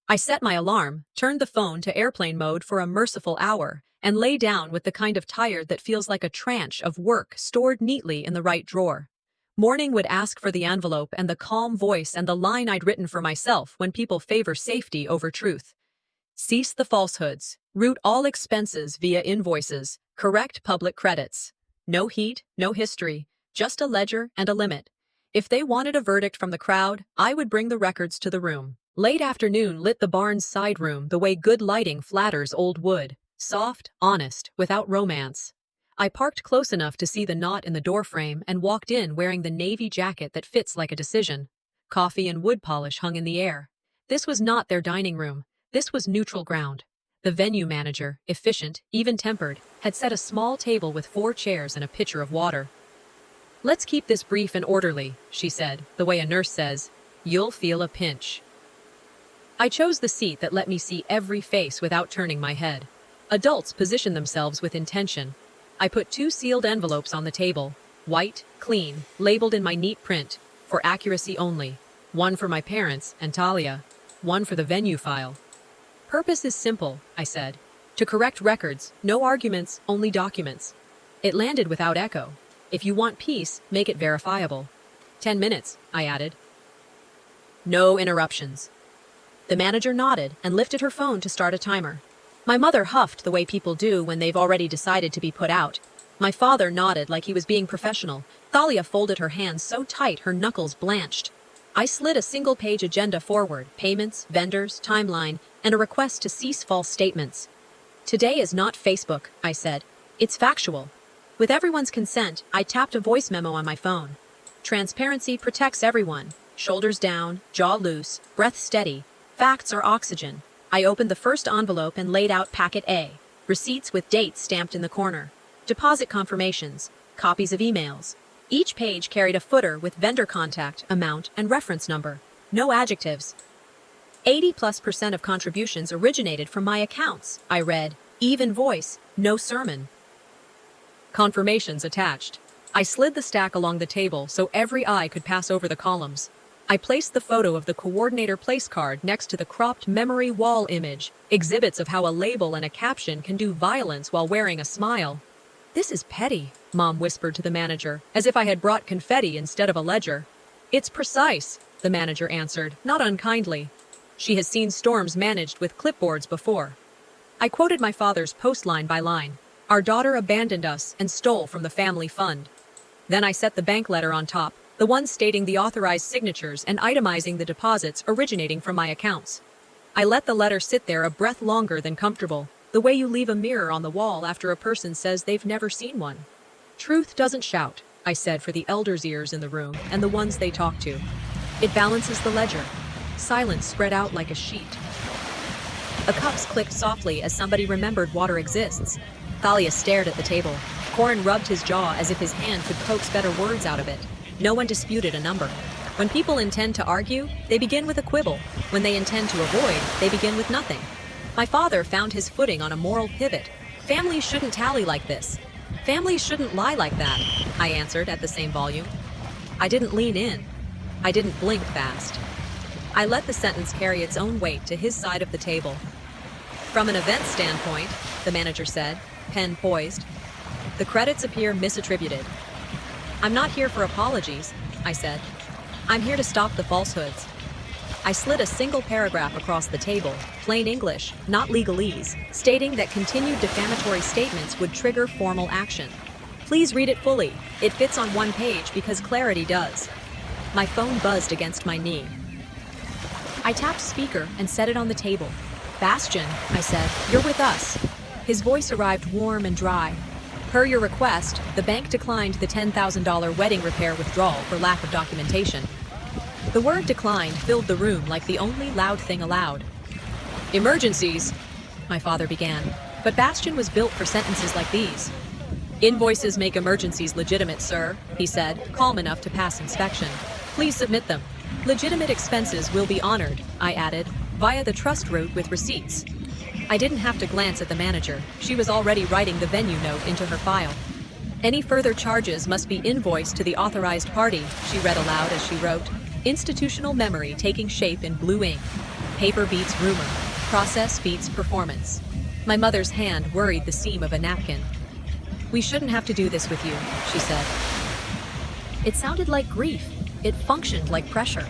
Speaker 1: I set my alarm, turned the phone to airplane mode for a merciful hour, and lay down with the kind of tired that feels like a tranche of work stored neatly in the right drawer. Morning would ask for the envelope and the calm voice and the line I'd written for myself when people favor safety over truth. Cease the falsehoods. Route all expenses via invoices. Correct public credits. No heat, no history, just a ledger and a limit. If they wanted a verdict from the crowd, I would bring the records to the room. Late afternoon lit the barn's side room the way good lighting flatters old wood. Soft, honest, without romance. I parked close enough to see the knot in the doorframe and walked in wearing the navy jacket that fits like a decision. Coffee and wood polish hung in the air. This was not their dining room. This was neutral ground. The venue manager, efficient, even-tempered, had set a small table with 4 chairs and a pitcher of water. Let's keep this brief and orderly, she said, the way a nurse says. You'll feel a pinch. I chose the seat that let me see every face without turning my head. Adults position themselves with intention. I put 2 sealed envelopes on the table, white, clean, labeled in my neat print, for accuracy only. 1 for my parents and Talia, 1 for the venue file. Purpose is simple, I said. To correct records, no arguments, only documents. It landed without echo. If you want peace, make it verifiable. 10 minutes, I added. No interruptions. The manager nodded and lifted her phone to start a timer. My mother huffed the way people do when they've already decided to be put out. My father nodded like he was being professional. Thalia folded her hands so tight her knuckles blanched. I slid a single-page agenda forward, payments, vendors, timeline, and a request to cease false statements. Today is not Facebook, I said. It's factual. With everyone's consent, I tapped a voice memo on my phone. Transparency protects everyone. Shoulders down, jaw loose, breath steady. Facts are oxygen. I opened the first envelope and laid out Packet A. Receipts with dates stamped in the corner. Deposit confirmations. Copies of emails. Each page carried a footer with vendor contact, amount, and reference number. No adjectives. 80+% of contributions originated from my accounts, I read. Even voice, no sermon. Confirmations attached. I slid the stack along the table so every eye could pass over the columns. I placed the photo of the coordinator place card next to the cropped memory wall image, exhibits of how a label and a caption can do violence while wearing a smile. This is petty, Mom whispered to the manager, as if I had brought confetti instead of a ledger. It's precise, the manager answered, not unkindly. She has seen storms managed with clipboards before. I quoted my father's post line by line. Our daughter abandoned us and stole from the family fund. Then I set the bank letter on top, the one stating the authorized signatures and itemizing the deposits originating from my accounts. I let the letter sit there a breath longer than comfortable, the way you leave a mirror on the wall after a person says they've never seen one. Truth doesn't shout. I said for the elders' ears in the room and the ones they talk to. It balances the ledger. Silence spread out like a sheet. A cups clicked softly as somebody remembered water exists. Thalia stared at the table. Corin rubbed his jaw as if his hand could coax better words out of it. No one disputed a number. When people intend to argue, they begin with a quibble. When they intend to avoid, they begin with nothing. My father found his footing on a moral pivot. Families shouldn't tally like this. Families shouldn't lie like that, I answered at the same volume. I didn't lean in. I didn't blink fast. I let the sentence carry its own weight to his side of the table. From an event standpoint, the manager said, pen poised, the credits appear misattributed. I'm not here for apologies, I said. I'm here to stop the falsehoods. I slid a single paragraph across the table, plain English, not legalese, stating that continued defamatory statements would trigger formal action. Please read it fully. It fits on one page because clarity does. My phone buzzed against my knee. I tapped speaker and set it on the table. Bastian, I said, you're with us. His voice arrived warm and dry. Per your request, the bank declined the $10,000 wedding repair withdrawal for lack of documentation. The word declined filled the room like the only loud thing allowed. Emergencies, my father began, but Bastian was built for sentences like these. Invoices make emergencies legitimate, sir, he said, calm enough to pass inspection. Please submit them. Legitimate expenses will be honored, I added, via the trust route with receipts. I didn't have to glance at the manager. She was already writing the venue note into her file. Any further charges must be invoiced to the authorized party, she read aloud as she wrote. Institutional memory taking shape in blue ink. Paper beats rumor. Process beats performance. My mother's hand worried the seam of a napkin. We shouldn't have to do this with you, she said. It sounded like grief. It functioned like pressure.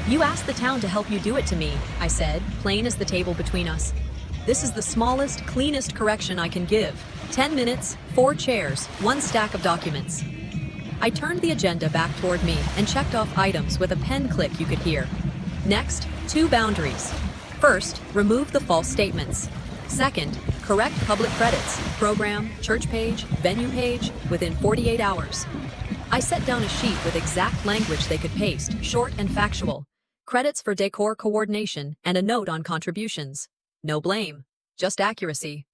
Speaker 1: You asked the town to help you do it to me, I said, plain as the table between us. This is the smallest, cleanest correction I can give. 10 minutes, 4 chairs, 1 stack of documents. I turned the agenda back toward me and checked off items with a pen click you could hear. Next, 2 boundaries. First, remove the false statements. Second, correct public credits, program, church page, venue page, within 48 hours. I set down a sheet with exact language they could paste, short and factual. Credits for decor coordination and a note on contributions. No blame, just accuracy.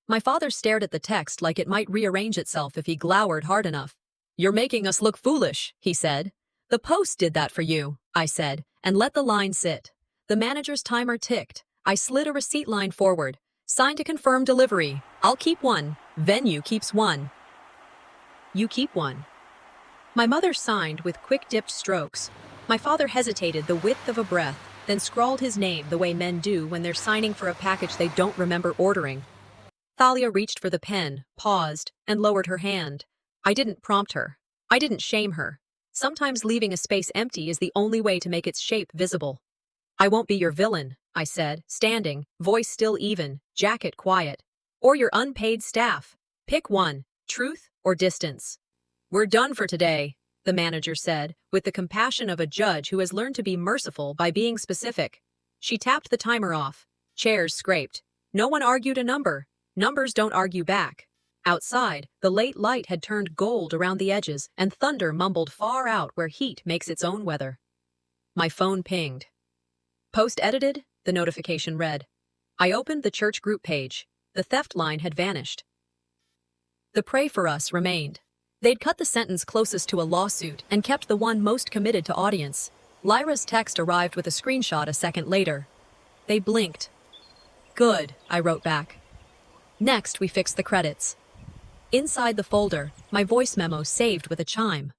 Speaker 1: My father stared at the text like it might rearrange itself if he glowered hard enough. You're making us look foolish, he said. The post did that for you, I said, and let the line sit. The manager's timer ticked. I slid a receipt line forward. Sign to confirm delivery. I'll keep 1. Venue keeps 1. You keep 1. My mother signed with quick dipped strokes. My father hesitated the width of a breath, then scrawled his name the way men do when they're signing for a package they don't remember ordering. Thalia reached for the pen, paused, and lowered her hand. I didn't prompt her. I didn't shame her. Sometimes leaving a space empty is the only way to make its shape visible. I won't be your villain, I said, standing, voice still even, jacket quiet. Or your unpaid staff. Pick one, truth or distance. We're done for today, the manager said, with the compassion of a judge who has learned to be merciful by being specific. She tapped the timer off. Chairs scraped. No one argued a number. Numbers don't argue back. Outside, the late light had turned gold around the edges and thunder mumbled far out where heat makes its own weather. My phone pinged. Post edited, the notification read. I opened the church group page. The theft line had vanished. The pray for us remained. They'd cut the sentence closest to a lawsuit and kept the one most committed to audience. Lyra's text arrived with a screenshot a second later. They blinked. Good, I wrote back. Next, we fixed the credits. Inside the folder, my voice memo saved with a chime.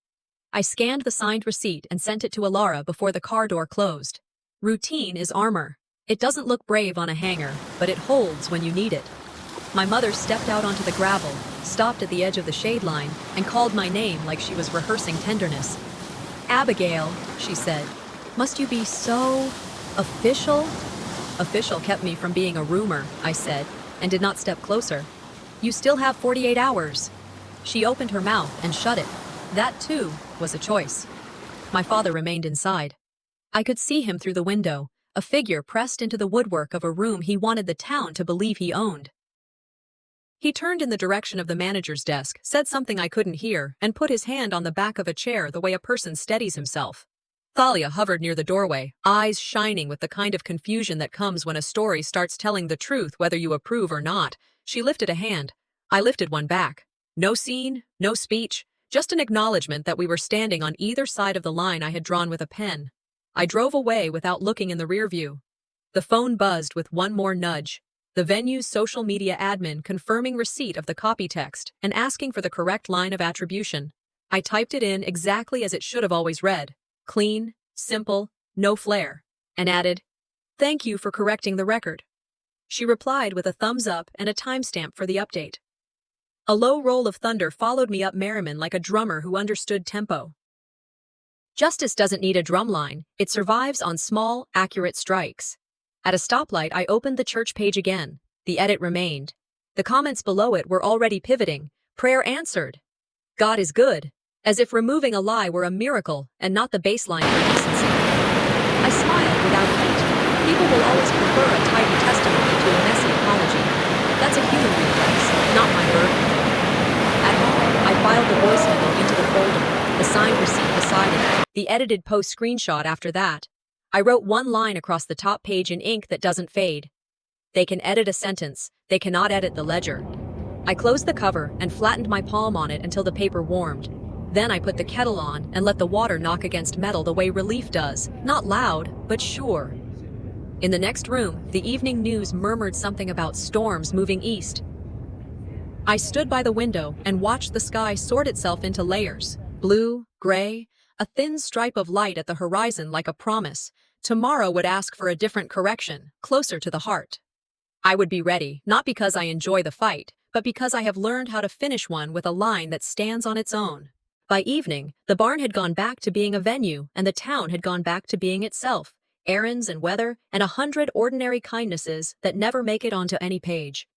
Speaker 1: I scanned the signed receipt and sent it to Alara before the car door closed. Routine is armor. It doesn't look brave on a hanger, but it holds when you need it. My mother stepped out onto the gravel, stopped at the edge of the shade line, and called my name like she was rehearsing tenderness. Abigail, she said. Must you be so official? Official kept me from being a rumor, I said, and did not step closer. You still have 48 hours. She opened her mouth and shut it. That, too, was a choice. My father remained inside. I could see him through the window, a figure pressed into the woodwork of a room he wanted the town to believe he owned. He turned in the direction of the manager's desk, said something I couldn't hear, and put his hand on the back of a chair the way a person steadies himself. Thalia hovered near the doorway, eyes shining with the kind of confusion that comes when a story starts telling the truth whether you approve or not. She lifted a hand. I lifted one back. No scene, no speech, just an acknowledgement that we were standing on either side of the line I had drawn with a pen. I drove away without looking in the rear view. The phone buzzed with one more nudge. The venue's social media admin confirming receipt of the copy text and asking for the correct line of attribution. I typed it in exactly as it should have always read. Clean, simple, no flair. And added, "Thank you for correcting the record." She replied with a thumbs up and a timestamp for the update. A low roll of thunder followed me up Merriman like a drummer who understood tempo. Justice doesn't need a drumline, it survives on small, accurate strikes. At a stoplight, I opened the church page again. The edit remained. The comments below it were already pivoting. Prayer answered. God is good. As if removing a lie were a miracle and not the baseline for decency. I smiled without heat. People will always prefer a tidy testimony to a messy apology. That's a human reflex, not my burden. At home, I filed the voice memo into the folder, the signed receipt beside it, the edited post screenshot after that. I wrote one line across the top page in ink that doesn't fade. They can edit a sentence, they cannot edit the ledger. I closed the cover and flattened my palm on it until the paper warmed. Then I put the kettle on and let the water knock against metal the way relief does, not loud, but sure. In the next room, the evening news murmured something about storms moving east. I stood by the window and watched the sky sort itself into layers, blue, gray, a thin stripe of light at the horizon like a promise. Tomorrow would ask for a different correction, closer to the heart. I would be ready, not because I enjoy the fight, but because I have learned how to finish one with a line that stands on its own. By evening, the barn had gone back to being a venue, and the town had gone back to being itself. Errands and weather, and 100 ordinary kindnesses that never make it onto any page.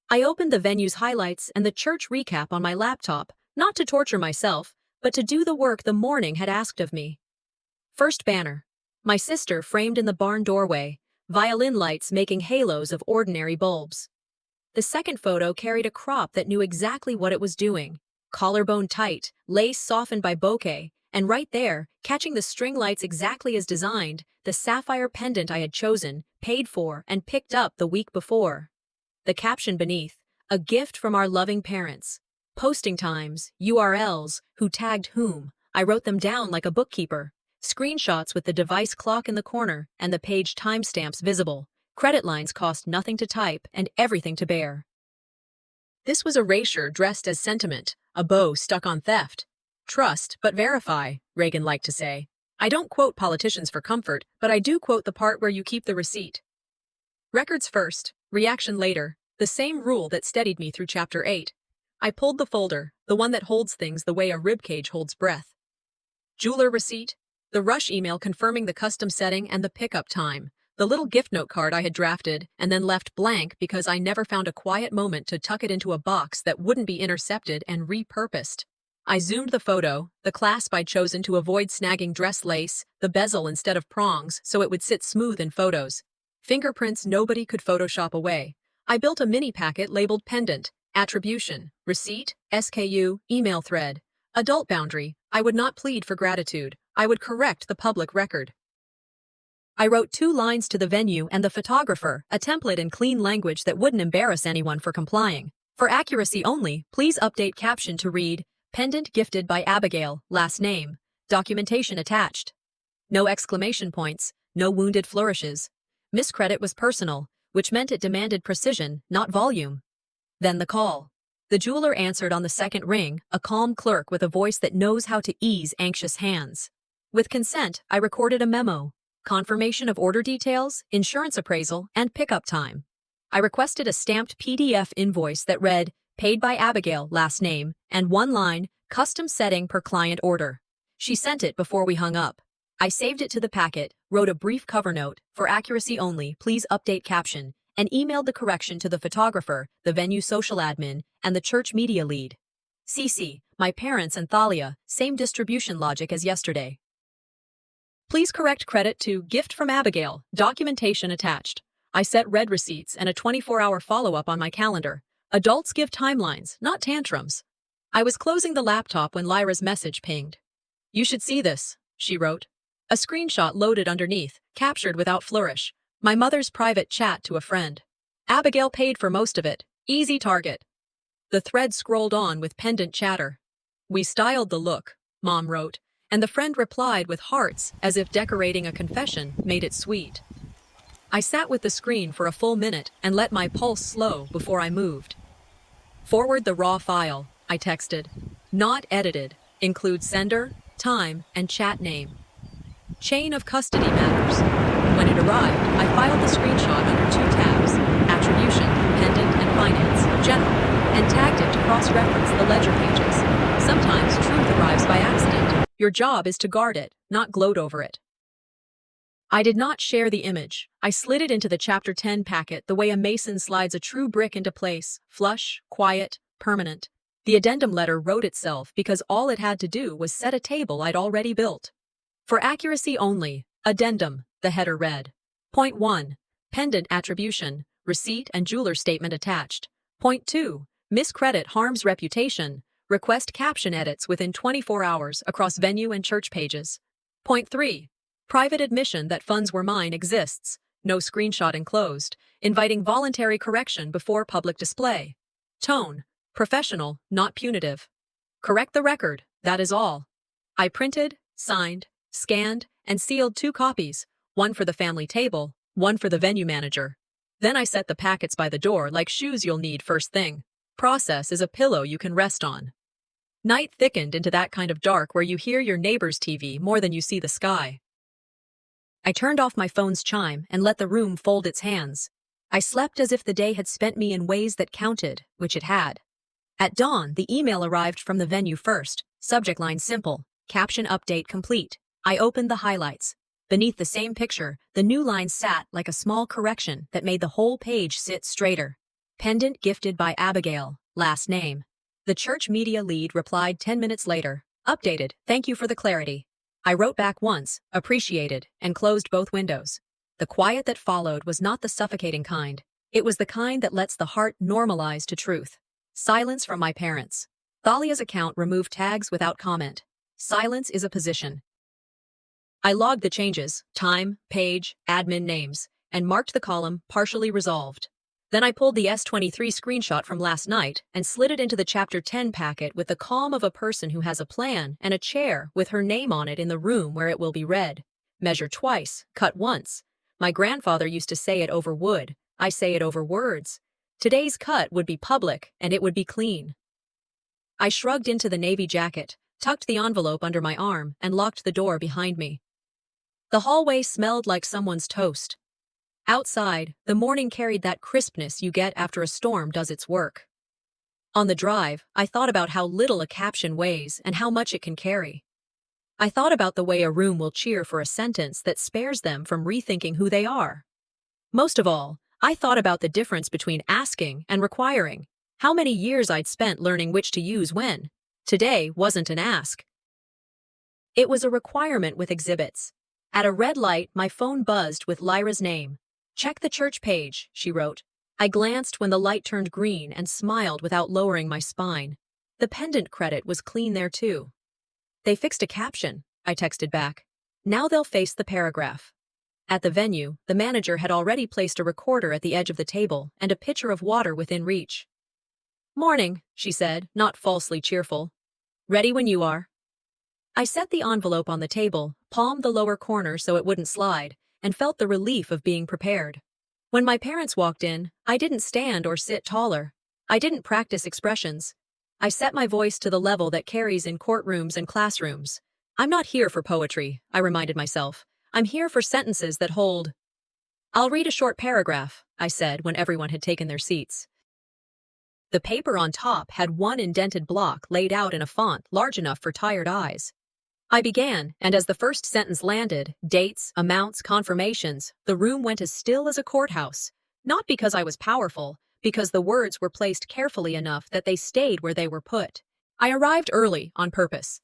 Speaker 1: I opened the venue's highlights and the church recap on my laptop, not to torture myself, but to do the work the morning had asked of me. First banner. My sister framed in the barn doorway, violin lights making halos of ordinary bulbs. The second photo carried a crop that knew exactly what it was doing. Collarbone tight, lace softened by bokeh, and right there, catching the string lights exactly as designed, the sapphire pendant I had chosen, paid for, and picked up the week before. The caption beneath, a gift from our loving parents. Posting times, URLs, who tagged whom. I wrote them down like a bookkeeper. Screenshots with the device clock in the corner and the page timestamps visible. Credit lines cost nothing to type and everything to bear. This was erasure dressed as sentiment, a bow stuck on theft. Trust, but verify, Reagan liked to say. I don't quote politicians for comfort, but I do quote the part where you keep the receipt. Records first, reaction later, the same rule that steadied me through Chapter 8. I pulled the folder, the one that holds things the way a ribcage holds breath. Jeweler receipt, the rush email confirming the custom setting and the pickup time, the little gift note card I had drafted and then left blank because I never found a quiet moment to tuck it into a box that wouldn't be intercepted and repurposed. I zoomed the photo, the clasp I'd chosen to avoid snagging dress lace, the bezel instead of prongs so it would sit smooth in photos. Fingerprints nobody could Photoshop away. I built a mini packet labeled pendant, attribution, receipt, SKU, email thread. Adult boundary, I would not plead for gratitude. I would correct the public record. I wrote 2 lines to the venue and the photographer, a template in clean language that wouldn't embarrass anyone for complying. For accuracy only, please update caption to read, pendant gifted by Abigail, last name, documentation attached. No exclamation points, no wounded flourishes. Miscredit was personal, which meant it demanded precision, not volume. Then the call. The jeweler answered on the second ring, a calm clerk with a voice that knows how to ease anxious hands. With consent, I recorded a memo. Confirmation of order details, insurance appraisal, and pickup time. I requested a stamped PDF invoice that read, paid by Abigail, last name, and one line, custom setting per client order. She sent it before we hung up. I saved it to the packet, wrote a brief cover note, for accuracy only, please update caption, and emailed the correction to the photographer, the venue social admin, and the church media lead. CC, my parents and Thalia, same distribution logic as yesterday. Please correct credit to gift from Abigail, documentation attached. I set red receipts and a 24-hour follow-up on my calendar. Adults give timelines, not tantrums. I was closing the laptop when Lyra's message pinged. You should see this, she wrote. A screenshot loaded underneath, captured without flourish. My mother's private chat to a friend. Abigail paid for most of it. Easy target. The thread scrolled on with pendant chatter. We styled the look, Mom wrote, and the friend replied with hearts as if decorating a confession made it sweet. I sat with the screen for a full minute and let my pulse slow before I moved. Forward the raw file, I texted. Not edited. Include sender, time, and chat name. Chain of custody matters. When it arrived, I filed the screenshot under 2 tabs, Attribution, Pendant, and Finance, General, and tagged it to cross-reference the ledger pages. Sometimes truth arrives by accident. Your job is to guard it, not gloat over it. I did not share the image. I slid it into the Chapter 10 packet the way a mason slides a true brick into place, flush, quiet, permanent. The addendum letter wrote itself because all it had to do was set a table I'd already built. For accuracy only, addendum, the header read. Point 1. Pendant attribution, receipt and jeweler statement attached. Point 2. Miscredit harms reputation. Request caption edits within 24 hours across venue and church pages. Point 3. Private admission that funds were mine exists. No screenshot enclosed. Inviting voluntary correction before public display. Tone. Professional, not punitive. Correct the record, that is all. I printed, signed, scanned, and sealed 2 copies, one for the family table, one for the venue manager. Then I set the packets by the door like shoes you'll need first thing. Process is a pillow you can rest on. Night thickened into that kind of dark where you hear your neighbor's TV more than you see the sky. I turned off my phone's chime and let the room fold its hands. I slept as if the day had spent me in ways that counted, which it had. At dawn, the email arrived from the venue first. Subject line simple. Caption update complete. I opened the highlights. Beneath the same picture, the new line sat like a small correction that made the whole page sit straighter. Pendant gifted by Abigail, last name. The church media lead replied 10 minutes later. Updated, thank you for the clarity. I wrote back once, appreciated, and closed both windows. The quiet that followed was not the suffocating kind. It was the kind that lets the heart normalize to truth. Silence from my parents. Thalia's account removed tags without comment. Silence is a position. I logged the changes, time, page, admin names, and marked the column partially resolved. Then I pulled the S23 screenshot from last night and slid it into the Chapter 10 packet with the calm of a person who has a plan and a chair with her name on it in the room where it will be read. Measure twice, cut once. My grandfather used to say it over wood. I say it over words. Today's cut would be public, and it would be clean. I shrugged into the navy jacket, tucked the envelope under my arm, and locked the door behind me. The hallway smelled like someone's toast. Outside, the morning carried that crispness you get after a storm does its work. On the drive, I thought about how little a caption weighs and how much it can carry. I thought about the way a room will cheer for a sentence that spares them from rethinking who they are. Most of all, I thought about the difference between asking and requiring. How many years I'd spent learning which to use when. Today wasn't an ask. It was a requirement with exhibits. At a red light, my phone buzzed with Lyra's name. Check the church page, she wrote. I glanced when the light turned green and smiled without lowering my spine. The pendant credit was clean there too. They fixed a caption, I texted back. Now they'll face the paragraph. At the venue, the manager had already placed a recorder at the edge of the table and a pitcher of water within reach. Morning, she said, not falsely cheerful. Ready when you are. I set the envelope on the table, palmed the lower corner so it wouldn't slide, and felt the relief of being prepared. When my parents walked in, I didn't stand or sit taller. I didn't practice expressions. I set my voice to the level that carries in courtrooms and classrooms. I'm not here for poetry, I reminded myself. I'm here for sentences that hold. I'll read a short paragraph, I said when everyone had taken their seats. The paper on top had one indented block laid out in a font large enough for tired eyes. I began, and as the first sentence landed, dates, amounts, confirmations, the room went as still as a courthouse. Not because I was powerful, because the words were placed carefully enough that they stayed where they were put. I arrived early, on purpose.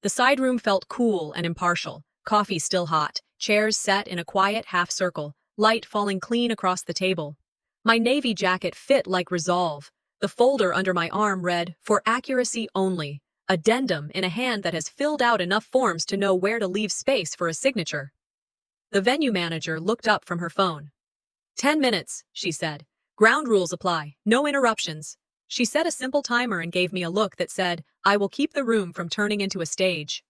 Speaker 1: The side room felt cool and impartial, coffee still hot, chairs set in a quiet half-circle, light falling clean across the table. My navy jacket fit like resolve. The folder under my arm read, "For accuracy only. Addendum," in a hand that has filled out enough forms to know where to leave space for a signature. The venue manager looked up from her phone. 10 minutes, she said. Ground rules apply. No interruptions. She set a simple timer and gave me a look that said, I will keep the room from turning into a stage.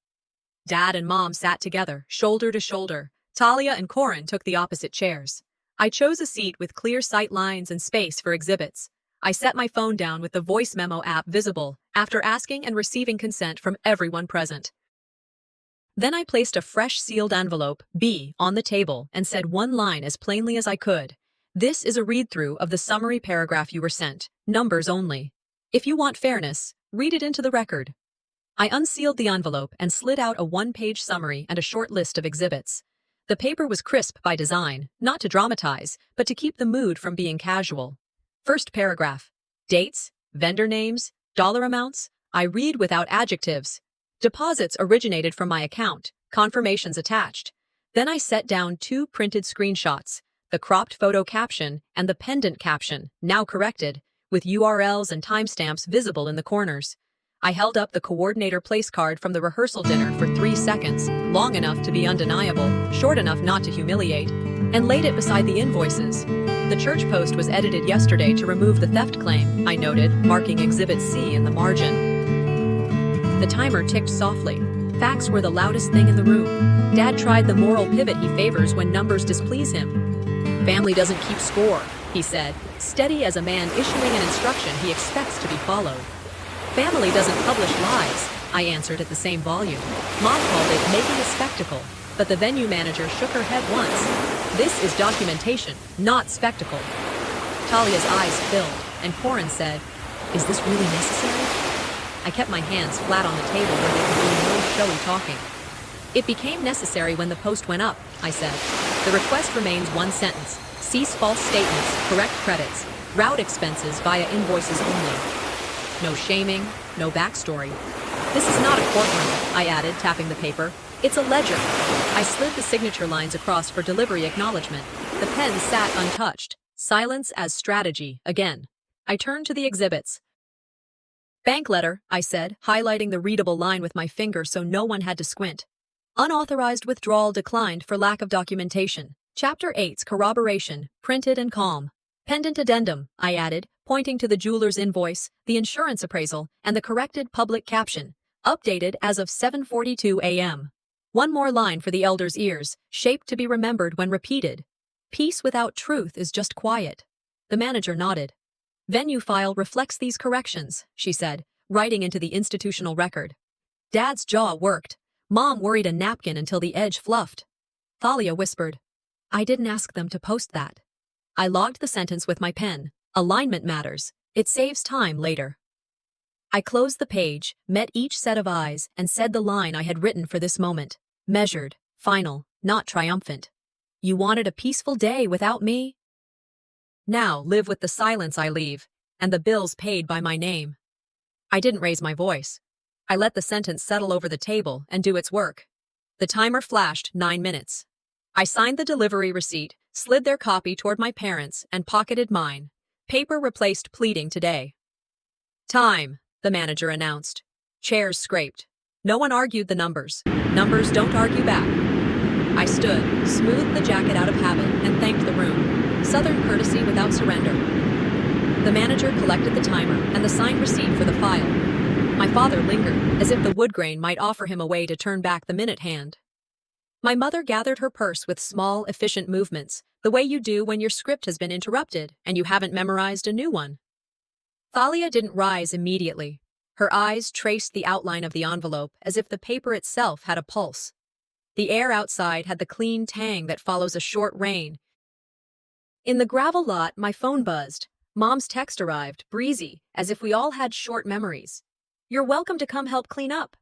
Speaker 1: Dad and Mom sat together, shoulder to shoulder. Talia and Corin took the opposite chairs. I chose a seat with clear sight lines and space for exhibits. I set my phone down with the voice memo app visible, after asking and receiving consent from everyone present. Then I placed a fresh sealed envelope, B, on the table and said one line as plainly as I could. This is a read-through of the summary paragraph you were sent, numbers only. If you want fairness, read it into the record. I unsealed the envelope and slid out a one-page summary and a short list of exhibits. The paper was crisp by design, not to dramatize, but to keep the mood from being casual. First paragraph. Dates, vendor names, dollar amounts. I read without adjectives. Deposits originated from my account, confirmations attached. Then I set down 2 printed screenshots, the cropped photo caption and the pendant caption, now corrected, with URLs and timestamps visible in the corners. I held up the coordinator place card from the rehearsal dinner for 3 seconds, long enough to be undeniable, short enough not to humiliate, and laid it beside the invoices. The church post was edited yesterday to remove the theft claim, I noted, marking Exhibit C in the margin. The timer ticked softly. Facts were the loudest thing in the room. Dad tried the moral pivot he favors when numbers displease him. Family doesn't keep score, he said, steady as a man issuing an instruction he expects to be followed. Family doesn't publish lies, I answered at the same volume. Mom called it making a spectacle, but the venue manager shook her head once. This is documentation, not spectacle. Talia's eyes filled, and Corin said, Is this really necessary? I kept my hands flat on the table where they could do no showy talking. It became necessary when the post went up, I said. The request remains one sentence. Cease false statements, correct credits, route expenses via invoices only. No shaming, no backstory. This is not a courtroom, I added, tapping the paper. It's a ledger. I slid the signature lines across for delivery acknowledgement. The pen sat untouched. Silence as strategy, again. I turned to the exhibits. Bank letter, I said, highlighting the readable line with my finger so no one had to squint. Unauthorized withdrawal declined for lack of documentation. Chapter 8's corroboration, printed and calm. Pendant addendum, I added, pointing to the jeweler's invoice, the insurance appraisal, and the corrected public caption. Updated as of 7:42 a.m. One more line for the elder's ears, shaped to be remembered when repeated. Peace without truth is just quiet. The manager nodded. Venue file reflects these corrections, she said, writing into the institutional record. Dad's jaw worked. Mom worried a napkin until the edge fluffed. Thalia whispered, I didn't ask them to post that. I logged the sentence with my pen. Alignment matters. It saves time later. I closed the page, met each set of eyes, and said the line I had written for this moment. Measured, final, not triumphant. You wanted a peaceful day without me? Now live with the silence I leave, and the bills paid by my name. I didn't raise my voice. I let the sentence settle over the table and do its work. The timer flashed 9 minutes. I signed the delivery receipt, slid their copy toward my parents, and pocketed mine. Paper replaced pleading today. Time, the manager announced. Chairs scraped. No one argued the numbers. Numbers don't argue back. I stood, smoothed the jacket out of habit, and thanked the room. Southern courtesy without surrender. The manager collected the timer and the signed receipt for the file. My father lingered, as if the wood grain might offer him a way to turn back the minute hand. My mother gathered her purse with small, efficient movements, the way you do when your script has been interrupted and you haven't memorized a new one. Thalia didn't rise immediately. Her eyes traced the outline of the envelope as if the paper itself had a pulse. The air outside had the clean tang that follows a short rain. In the gravel lot, my phone buzzed. Mom's text arrived, breezy, as if we all had short memories. You're welcome to come help clean up.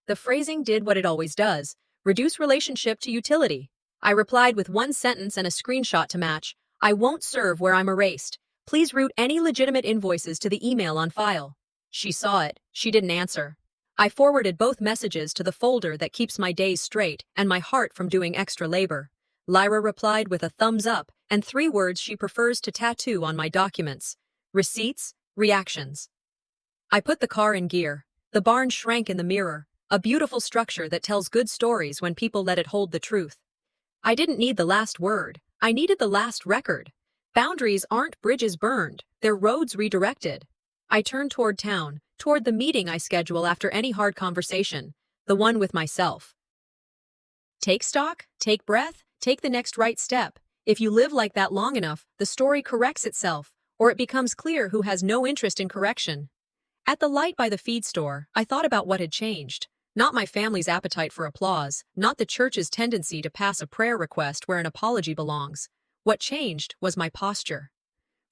Speaker 1: The phrasing did what it always does, reduce relationship to utility. I replied with one sentence and a screenshot to match. I won't serve where I'm erased. Please route any legitimate invoices to the email on file. She saw it. She didn't answer. I forwarded both messages to the folder that keeps my days straight and my heart from doing extra labor. Lyra replied with a thumbs up and 3 words she prefers to tattoo on my documents. Receipts, Reactions. I put the car in gear. The barn shrank in the mirror, a beautiful structure that tells good stories when people let it hold the truth. I didn't need the last word. I needed the last record. Boundaries aren't bridges burned, they're roads redirected. I turned toward town, toward the meeting I schedule after any hard conversation, the one with myself. Take stock, take breath, take the next right step. If you live like that long enough, the story corrects itself, or it becomes clear who has no interest in correction. At the light by the feed store, I thought about what had changed. Not my family's appetite for applause, not the church's tendency to pass a prayer request where an apology belongs. What changed was my posture.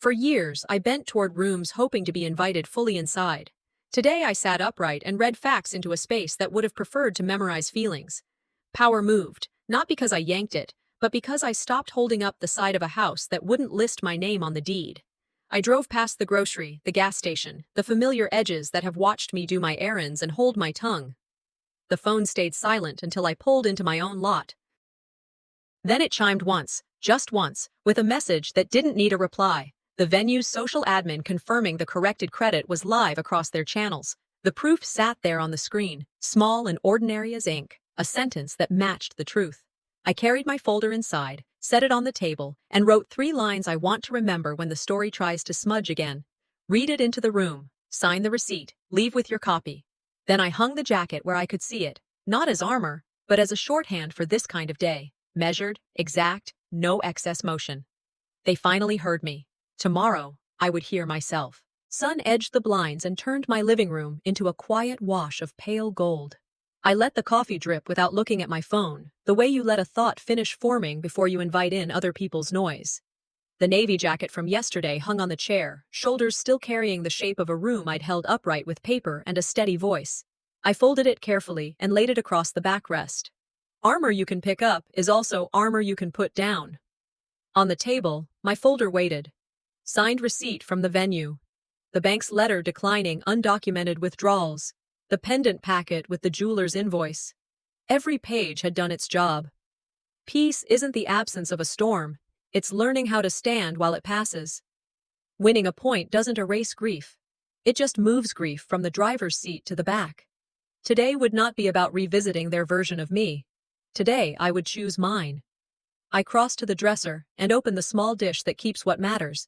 Speaker 1: For years, I bent toward rooms hoping to be invited fully inside. Today I sat upright and read facts into a space that would have preferred to memorize feelings. Power moved, not because I yanked it, but because I stopped holding up the side of a house that wouldn't list my name on the deed. I drove past the grocery, the gas station, the familiar edges that have watched me do my errands and hold my tongue. The phone stayed silent until I pulled into my own lot. Then it chimed once, just once, with a message that didn't need a reply. The venue's social admin confirming the corrected credit was live across their channels. The proof sat there on the screen, small and ordinary as ink, a sentence that matched the truth. I carried my folder inside, set it on the table, and wrote 3 lines I want to remember when the story tries to smudge again. Read it into the room, sign the receipt, leave with your copy. Then I hung the jacket where I could see it, not as armor, but as a shorthand for this kind of day. Measured, exact, no excess motion. They finally heard me. Tomorrow, I would hear myself. Sun edged the blinds and turned my living room into a quiet wash of pale gold. I let the coffee drip without looking at my phone, the way you let a thought finish forming before you invite in other people's noise. The navy jacket from yesterday hung on the chair, shoulders still carrying the shape of a room I'd held upright with paper and a steady voice. I folded it carefully and laid it across the backrest. Armor you can pick up is also armor you can put down. On the table, my folder waited. Signed receipt from the venue. The bank's letter declining undocumented withdrawals. The pendant packet with the jeweler's invoice. Every page had done its job. Peace isn't the absence of a storm. It's learning how to stand while it passes. Winning a point doesn't erase grief. It just moves grief from the driver's seat to the back. Today would not be about revisiting their version of me. Today I would choose mine. I crossed to the dresser and opened the small dish that keeps what matters.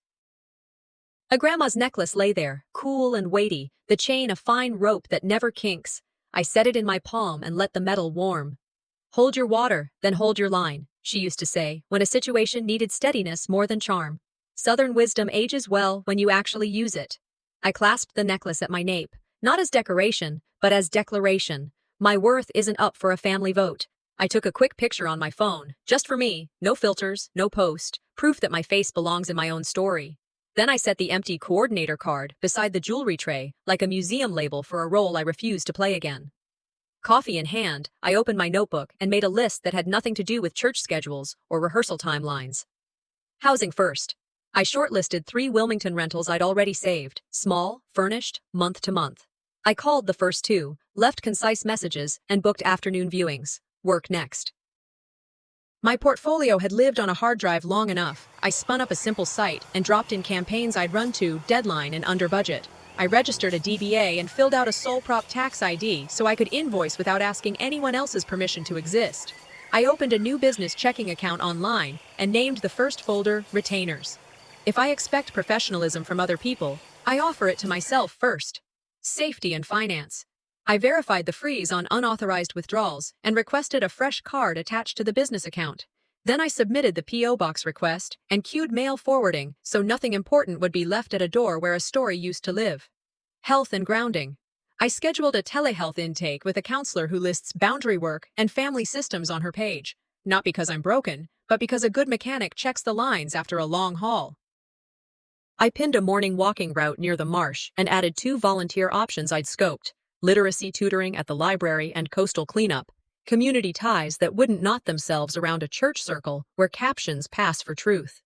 Speaker 1: A grandma's necklace lay there, cool and weighty, the chain a fine rope that never kinks. I set it in my palm and let the metal warm. Hold your water, then hold your line, she used to say, when a situation needed steadiness more than charm. Southern wisdom ages well when you actually use it. I clasped the necklace at my nape, not as decoration, but as declaration. My worth isn't up for a family vote. I took a quick picture on my phone, just for me, no filters, no post, proof that my face belongs in my own story. Then I set the empty coordinator card beside the jewelry tray, like a museum label for a role I refused to play again. Coffee in hand, I opened my notebook and made a list that had nothing to do with church schedules or rehearsal timelines. Housing first. I shortlisted 3 Wilmington rentals I'd already saved, small, furnished, month to month. I called the first 2, left concise messages, and booked afternoon viewings. Work next. My portfolio had lived on a hard drive long enough. I spun up a simple site and dropped in campaigns I'd run to, deadline and under budget. I registered a DBA and filled out a sole prop tax ID so I could invoice without asking anyone else's permission to exist. I opened a new business checking account online and named the first folder Retainers. If I expect professionalism from other people, I offer it to myself first. Safety and finance. I verified the freeze on unauthorized withdrawals and requested a fresh card attached to the business account. Then I submitted the P.O. Box request and queued mail forwarding so nothing important would be left at a door where a story used to live. Health and grounding. I scheduled a telehealth intake with a counselor who lists boundary work and family systems on her page. Not because I'm broken, but because a good mechanic checks the lines after a long haul. I pinned a morning walking route near the marsh and added 2 volunteer options I'd scoped. Literacy tutoring at the library and coastal cleanup. Community ties that wouldn't knot themselves around a church circle where captions pass for truth.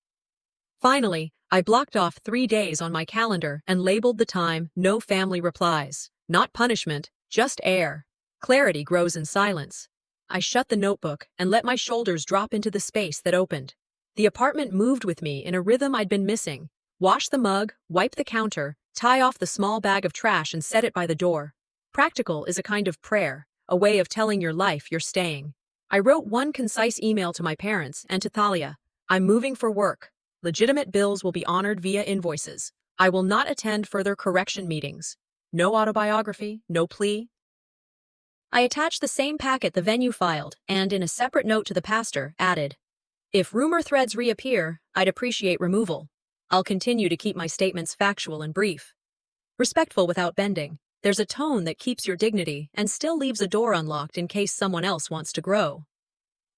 Speaker 1: Finally, I blocked off 3 days on my calendar and labeled the time no family replies. Not punishment, just air. Clarity grows in silence. I shut the notebook and let my shoulders drop into the space that opened. The apartment moved with me in a rhythm I'd been missing. Wash the mug, wipe the counter, Tie off the small bag of trash and set it by the door. Practical is a kind of prayer, a way of telling your life you're staying. I wrote one concise email to my parents and to Thalia. I'm moving for work. Legitimate bills will be honored via invoices. I will not attend further correction meetings. No autobiography, no plea. I attached the same packet the venue filed and, in a separate note to the pastor, added, "If rumor threads reappear, I'd appreciate removal. I'll continue to keep my statements factual and brief. Respectful without bending. There's a tone that keeps your dignity and still leaves a door unlocked in case someone else wants to grow."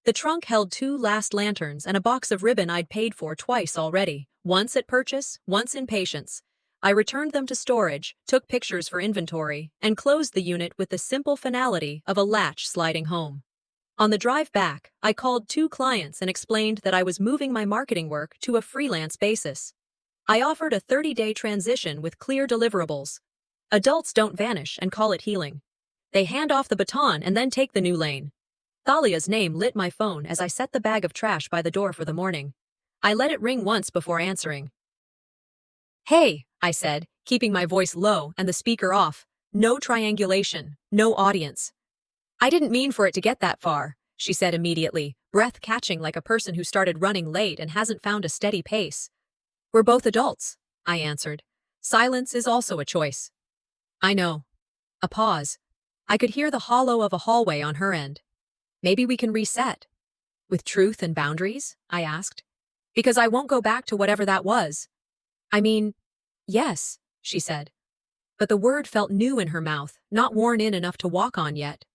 Speaker 1: The trunk held 2 last lanterns and a box of ribbon I'd paid for twice already, once at purchase, once in patience. I returned them to storage, took pictures for inventory, and closed the unit with the simple finality of a latch sliding home. On the drive back, I called 2 clients and explained that I was moving my marketing work to a freelance basis. I offered a 30-day transition with clear deliverables. Adults don't vanish and call it healing. They hand off the baton and then take the new lane. Thalia's name lit my phone as I set the bag of trash by the door for the morning. I let it ring once before answering. "Hey," I said, keeping my voice low and the speaker off. No triangulation, no audience. "I didn't mean for it to get that far," she said immediately, breath catching like a person who started running late and hasn't found a steady pace. "We're both adults," I answered. "Silence is also a choice." "I know." A pause. I could hear the hollow of a hallway on her end. "Maybe we can reset." "With truth and boundaries?" I asked. "Because I won't go back to whatever that was." "I mean, yes," she said. But the word felt new in her mouth, not worn in enough to walk on yet.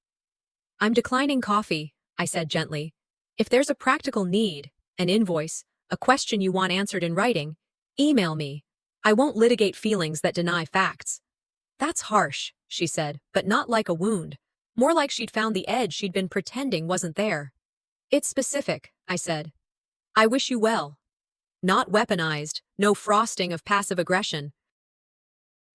Speaker 1: "I'm declining coffee," I said gently. "If there's a practical need, an invoice, a question you want answered in writing, email me. I won't litigate feelings that deny facts." "That's harsh," she said, but not like a wound. More like she'd found the edge she'd been pretending wasn't there. "It's specific," I said. "I wish you well." Not weaponized, no frosting of passive aggression.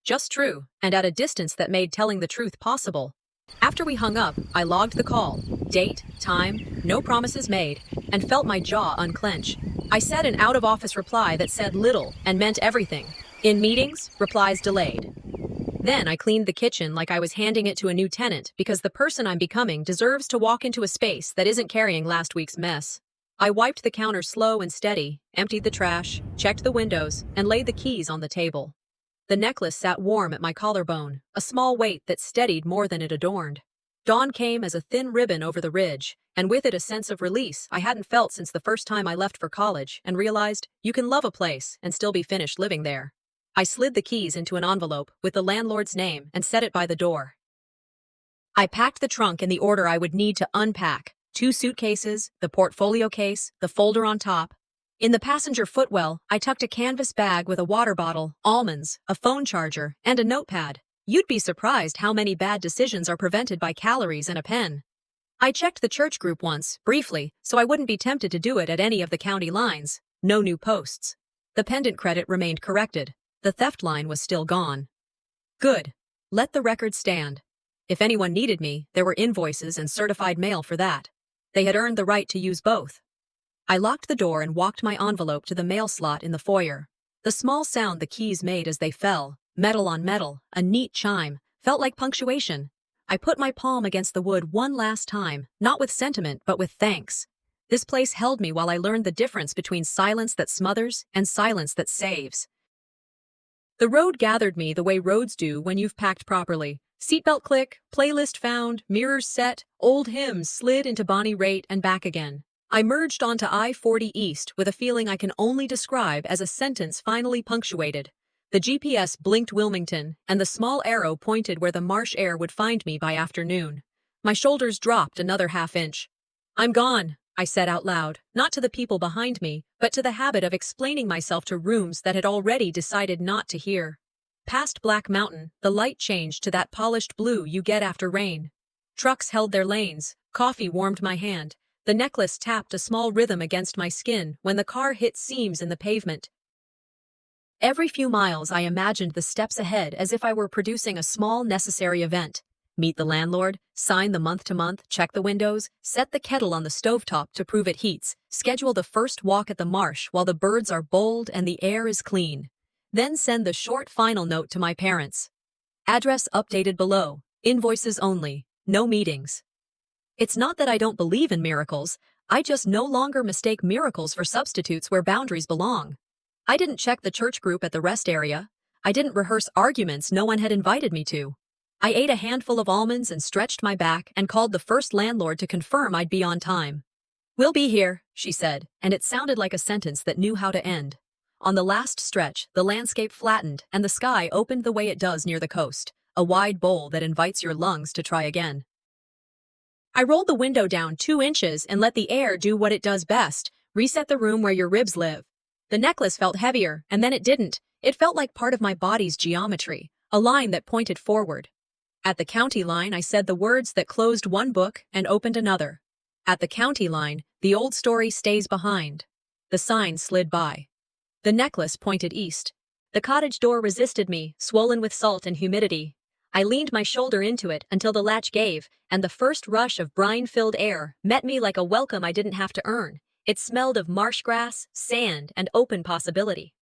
Speaker 1: Just true, and at a distance that made telling the truth possible. After we hung up, I logged the call, date, time, no promises made, and felt my jaw unclench. I said an out-of-office reply that said little and meant everything. In meetings, replies delayed. Then I cleaned the kitchen like I was handing it to a new tenant because the person I'm becoming deserves to walk into a space that isn't carrying last week's mess. I wiped the counter slow and steady, emptied the trash, checked the windows, and laid the keys on the table. The necklace sat warm at my collarbone, a small weight that steadied more than it adorned. Dawn came as a thin ribbon over the ridge, and with it a sense of release I hadn't felt since the first time I left for college and realized you can love a place and still be finished living there. I slid the keys into an envelope with the landlord's name and set it by the door. I packed the trunk in the order I would need to unpack: 2 suitcases, the portfolio case, the folder on top. In the passenger footwell, I tucked a canvas bag with a water bottle, almonds, a phone charger, and a notepad. You'd be surprised how many bad decisions are prevented by calories and a pen. I checked the church group once, briefly, so I wouldn't be tempted to do it at any of the county lines. No new posts. The pendant credit remained corrected. The theft line was still gone. Good. Let the record stand. If anyone needed me, there were invoices and certified mail for that. They had earned the right to use both. I locked the door and walked my envelope to the mail slot in the foyer. The small sound the keys made as they fell, metal on metal, a neat chime, felt like punctuation. I put my palm against the wood one last time, not with sentiment but with thanks. This place held me while I learned the difference between silence that smothers and silence that saves. The road gathered me the way roads do when you've packed properly. Seatbelt click, playlist found, mirrors set, old hymns slid into Bonnie Raitt and back again. I merged onto I-40 East with a feeling I can only describe as a sentence finally punctuated. The GPS blinked Wilmington, and the small arrow pointed where the marsh air would find me by afternoon. My shoulders dropped another half-inch. "I'm gone," I said out loud, not to the people behind me, but to the habit of explaining myself to rooms that had already decided not to hear. Past Black Mountain, the light changed to that polished blue you get after rain. Trucks held their lanes, coffee warmed my hand, the necklace tapped a small rhythm against my skin when the car hit seams in the pavement. Every few miles I imagined the steps ahead as if I were producing a small necessary event. Meet the landlord, sign the month-to-month, check the windows, set the kettle on the stovetop to prove it heats, schedule the first walk at the marsh while the birds are bold and the air is clean. Then send the short final note to my parents. Address updated below. Invoices only. No meetings. It's not that I don't believe in miracles, I just no longer mistake miracles for substitutes where boundaries belong. I didn't check the church group at the rest area. I didn't rehearse arguments no one had invited me to. I ate a handful of almonds and stretched my back and called the first landlord to confirm I'd be on time. "We'll be here," she said, and it sounded like a sentence that knew how to end. On the last stretch, the landscape flattened and the sky opened the way it does near the coast, a wide bowl that invites your lungs to try again. I rolled the window down 2 inches and let the air do what it does best, reset the room where your ribs live. The necklace felt heavier, and then it didn't. It felt like part of my body's geometry, a line that pointed forward. At the county line, I said the words that closed one book and opened another. At the county line, the old story stays behind. The sign slid by. The necklace pointed east. The cottage door resisted me, swollen with salt and humidity. I leaned my shoulder into it until the latch gave, and the first rush of brine-filled air met me like a welcome I didn't have to earn. It smelled of marsh grass, sand, and open possibility.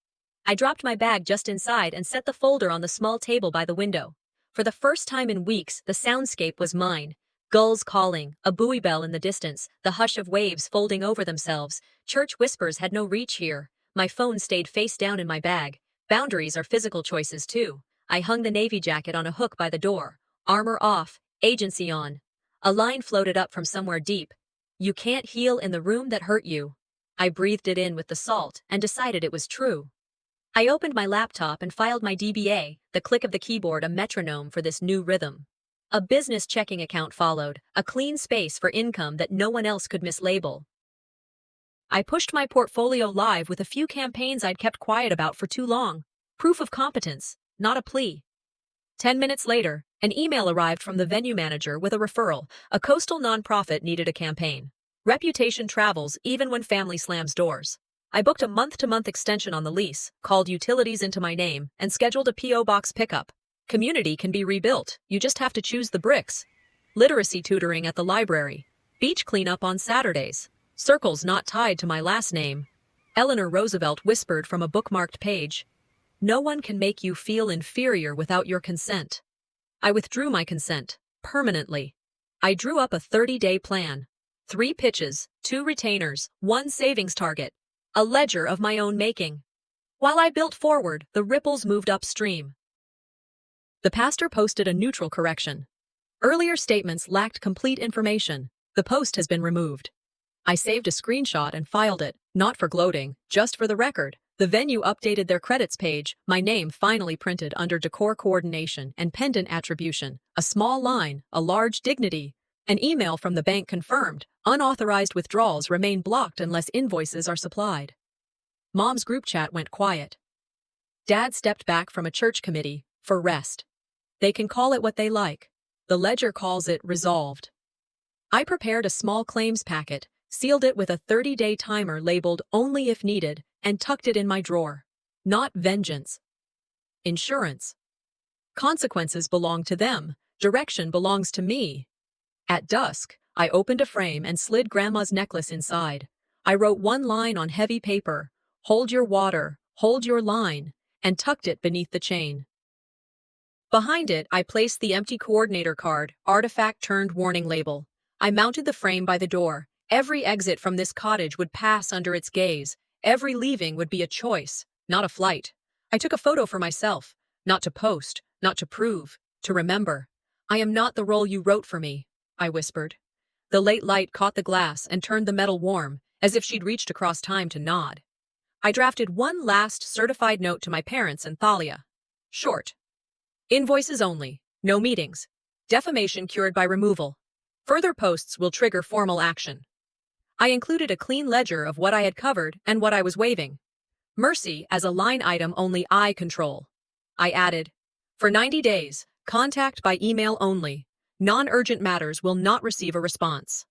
Speaker 1: I dropped my bag just inside and set the folder on the small table by the window. For the first time in weeks, the soundscape was mine. Gulls calling, a buoy bell in the distance, the hush of waves folding over themselves. Church whispers had no reach here. My phone stayed face down in my bag. Boundaries are physical choices too. I hung the navy jacket on a hook by the door. Armor off, agency on. A line floated up from somewhere deep. "You can't heal in the room that hurt you." I breathed it in with the salt and decided it was true. I opened my laptop and filed my DBA, the click of the keyboard a metronome for this new rhythm. A business checking account followed, a clean space for income that no one else could mislabel. I pushed my portfolio live with a few campaigns I'd kept quiet about for too long. Proof of competence, not a plea. 10 minutes later, an email arrived from the venue manager with a referral. A coastal nonprofit needed a campaign. Reputation travels even when family slams doors. I booked a month-to-month extension on the lease, called utilities into my name, and scheduled a P.O. box pickup. Community can be rebuilt, you just have to choose the bricks. Literacy tutoring at the library. Beach cleanup on Saturdays. Circles not tied to my last name. Eleanor Roosevelt whispered from a bookmarked page. "No one can make you feel inferior without your consent." I withdrew my consent, permanently. I drew up a 30-day plan. 3 pitches, 2 retainers, 1 savings target. A ledger of my own making. While I built forward, the ripples moved upstream. The pastor posted a neutral correction. Earlier statements lacked complete information. The post has been removed. I saved a screenshot and filed it, not for gloating, just for the record. The venue updated their credits page, my name finally printed under decor coordination and pendant attribution, a small line, a large dignity. An email from the bank confirmed, unauthorized withdrawals remain blocked unless invoices are supplied. Mom's group chat went quiet. Dad stepped back from a church committee, for rest. They can call it what they like. The ledger calls it resolved. I prepared a small claims packet, sealed it with a 30-day timer labeled only if needed, and tucked it in my drawer. Not vengeance. Insurance. Consequences belong to them. Direction belongs to me. At dusk, I opened a frame and slid Grandma's necklace inside. I wrote 1 line on heavy paper, "Hold your water, hold your line," and tucked it beneath the chain. Behind it, I placed the empty coordinator card, artifact turned warning label. I mounted the frame by the door. Every exit from this cottage would pass under its gaze. Every leaving would be a choice, not a flight. I took a photo for myself, not to post, not to prove, to remember. "I am not the role you wrote for me," I whispered. The late light caught the glass and turned the metal warm, as if she'd reached across time to nod. I drafted 1 last certified note to my parents and Thalia. Short. Invoices only, no meetings. Defamation cured by removal. Further posts will trigger formal action. I included a clean ledger of what I had covered and what I was waiving. Mercy as a line item only I control. I added, for 90 days, contact by email only. Non-urgent matters will not receive a response.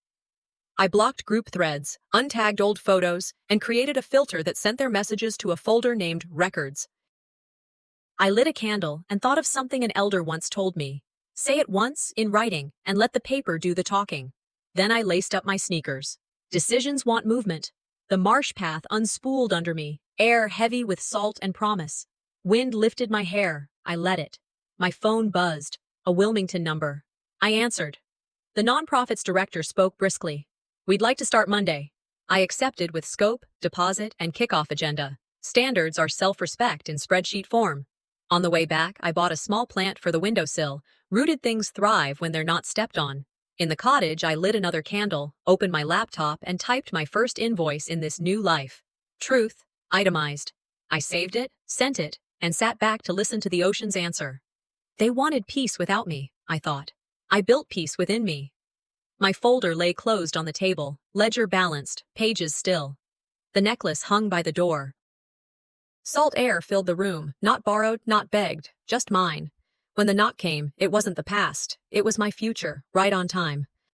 Speaker 1: I blocked group threads, untagged old photos, and created a filter that sent their messages to a folder named Records. I lit a candle and thought of something an elder once told me. Say it once, in writing, and let the paper do the talking. Then I laced up my sneakers. Decisions want movement. The marsh path unspooled under me, air heavy with salt and promise. Wind lifted my hair. I let it. My phone buzzed. A Wilmington number. I answered. The nonprofit's director spoke briskly. We'd like to start Monday. I accepted with scope, deposit, and kickoff agenda. Standards are self-respect in spreadsheet form. On the way back, I bought a small plant for the windowsill. Rooted things thrive when they're not stepped on. In the cottage, I lit another candle, opened my laptop, and typed my first invoice in this new life. Truth, itemized. I saved it, sent it, and sat back to listen to the ocean's answer. They wanted peace without me, I thought. I built peace within me. My folder lay closed on the table, ledger balanced, pages still. The necklace hung by the door. Salt air filled the room, not borrowed, not begged, just mine. When the knock came, it wasn't the past, it was my future, right on time.